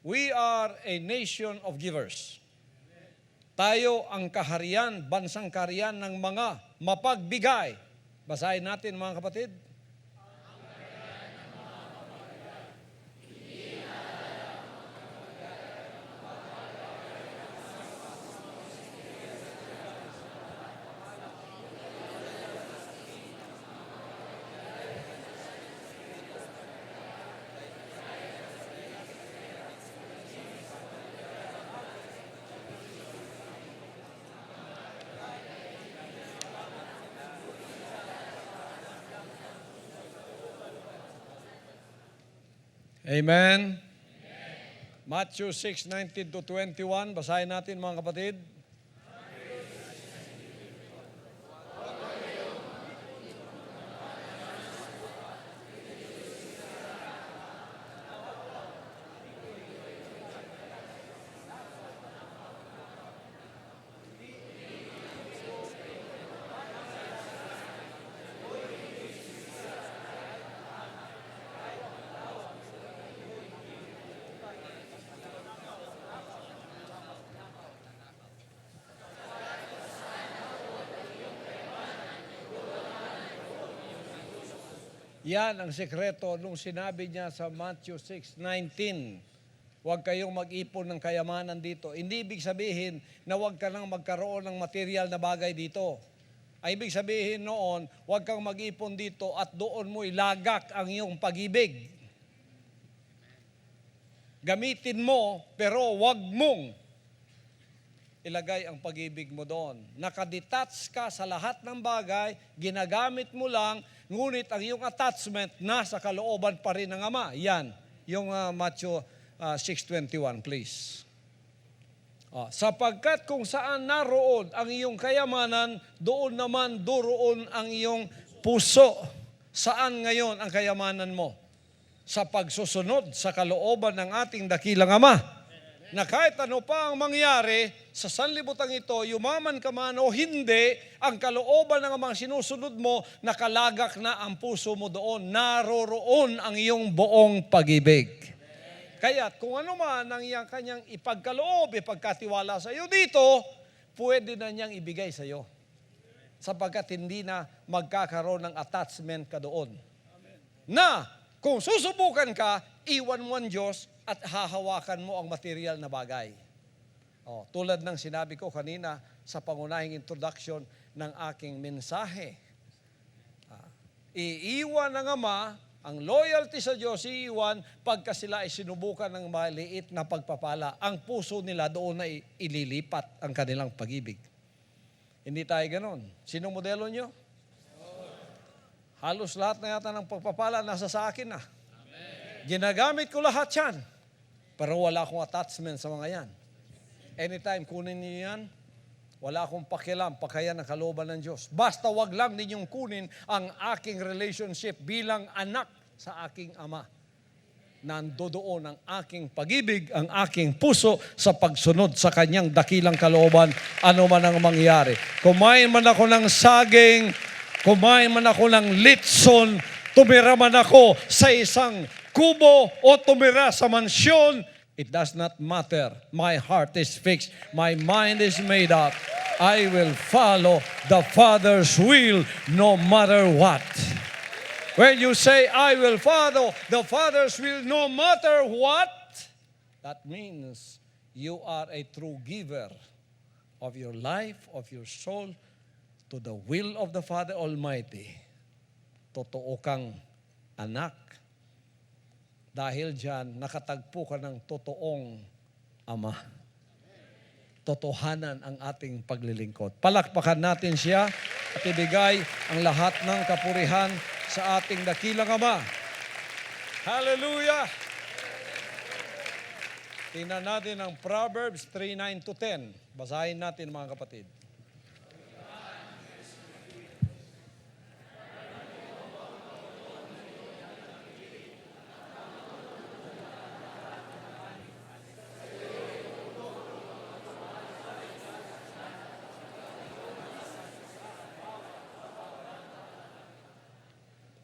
We are a nation of givers. Tayo ang kaharian, bansang kaharian ng mga mapagbigay. Basahin natin mga kapatid. Amen. Matthew 6:19-21, basahin natin mga kapatid. Yan ang sekreto nung sinabi niya sa Matthew 6:19. Huwag kayong mag-ipon ng kayamanan dito. Hindi ibig sabihin na huwag ka nang magkaroon ng material na bagay dito. Ay ibig sabihin noon, huwag kang mag-ipon dito at doon mo ilagak ang iyong pag-ibig. Gamitin mo, pero huwag mong ilagay ang pag-ibig mo doon. Nakadetach ka sa lahat ng bagay, ginagamit mo lang, ngunit ang iyong attachment nasa kalooban pa rin ng Ama. Yan, yung Matthew 6:21, please. Sapagkat kung saan naroon ang iyong kayamanan, doon naman doroon ang iyong puso. Saan ngayon ang kayamanan mo? Sa pagsusunod sa kalooban ng ating dakilang Ama. na kahit ano pa ang mangyari sa sanlibutan ito, yumaman ka man o hindi, ang kalooban ng amang sinusunod mo, nakalagak na ang puso mo doon. Naroroon ang iyong buong pag-ibig. Kaya kung ano man ang iyang kanyang ipagkaloob, ipagkatiwala sa iyo dito, pwede na niyang ibigay sa iyo. Sapagkat hindi na magkakaroon ng attachment ka doon. Na kung susubukan ka, iwan mo ang Diyos at hahawakan mo ang material na bagay. Tulad ng sinabi ko kanina sa pangunahing introduction ng aking mensahe. Iiwan ng Ama, ang loyalty sa Diyos iiwan pagka sila ay sinubukan ng maliit na pagpapala. Ang puso nila doon na ililipat ang kanilang pag-ibig. Hindi tayo ganon. Sinong modelo nyo? Halos lahat na yata ng pagpapala nasa sa akin na. Ginagamit ko lahat yan. Pero wala akong attachment sa mga yan. Anytime kunin niyo yan, wala akong pakialam, pakayan ng kalooban ng Diyos. Basta wag lang ninyong kunin ang aking relationship bilang anak sa aking Ama. Nandoon ang aking pag-ibig, ang aking puso sa pagsunod sa kanyang dakilang kalooban, ano man ang mangyari. Kumain man ako ng saging, kumain man ako ng litson, tumira man ako sa isang kubo o tumira sa mansyon, it does not matter. My heart is fixed. My mind is made up. I will follow the Father's will no matter what. When you say, I will follow the Father's will no matter what, that means you are a true giver of your life, of your soul, to the will of the Father Almighty. Totoo kang anak. Dahil dyan, nakatagpo ka ng totoong Ama. Totohanan ang ating paglilingkod. Palakpakan natin siya at ibigay ang lahat ng kapurihan sa ating dakilang Ama. Hallelujah! Tingnan natin ang Proverbs 3:9-10. Basahin natin mga kapatid.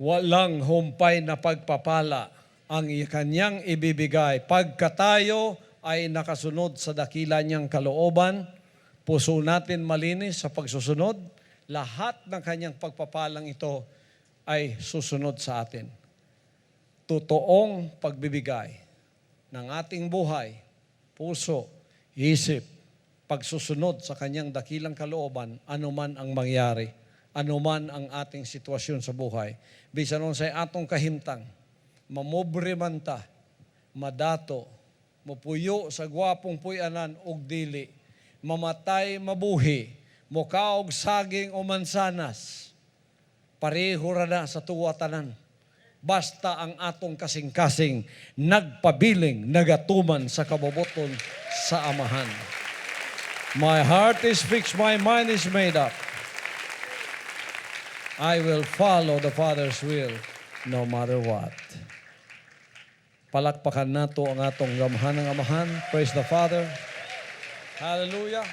Walang humpay na pagpapala ang kanyang ibibigay pagka tayo ay nakasunod sa dakila niyang kalooban, puso natin malinis sa pagsusunod, lahat ng kanyang pagpapalang ito ay susunod sa atin. Totoong pagbibigay ng ating buhay, puso, isip, pagsusunod sa kanyang dakilang kalooban, anuman ang mangyari, anuman ang ating sitwasyon sa buhay. Bisan nun sa atong kahimtang, mamobre man ta, madato, mapuyo sa gwapong puyanan og dili, mamatay mabuhi, mukaog saging o mansanas, pareho ra na sa tuwa tanan. Basta ang atong kasing-kasing nagpabiling, nagatuman sa kaboboton sa Amahan. My heart is fixed, my mind is made up. I will follow the Father's will no matter what. Palakpakan nato ang atong gamhan ng Amahan. Praise the Father. Hallelujah.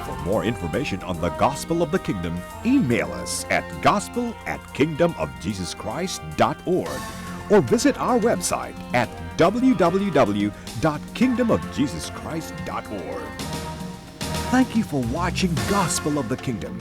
For more information on the Gospel of the Kingdom, email us at gospel@kingdomofjesuschrist.org or visit our website at www.kingdomofjesuschrist.org. Thank you for watching Gospel of the Kingdom.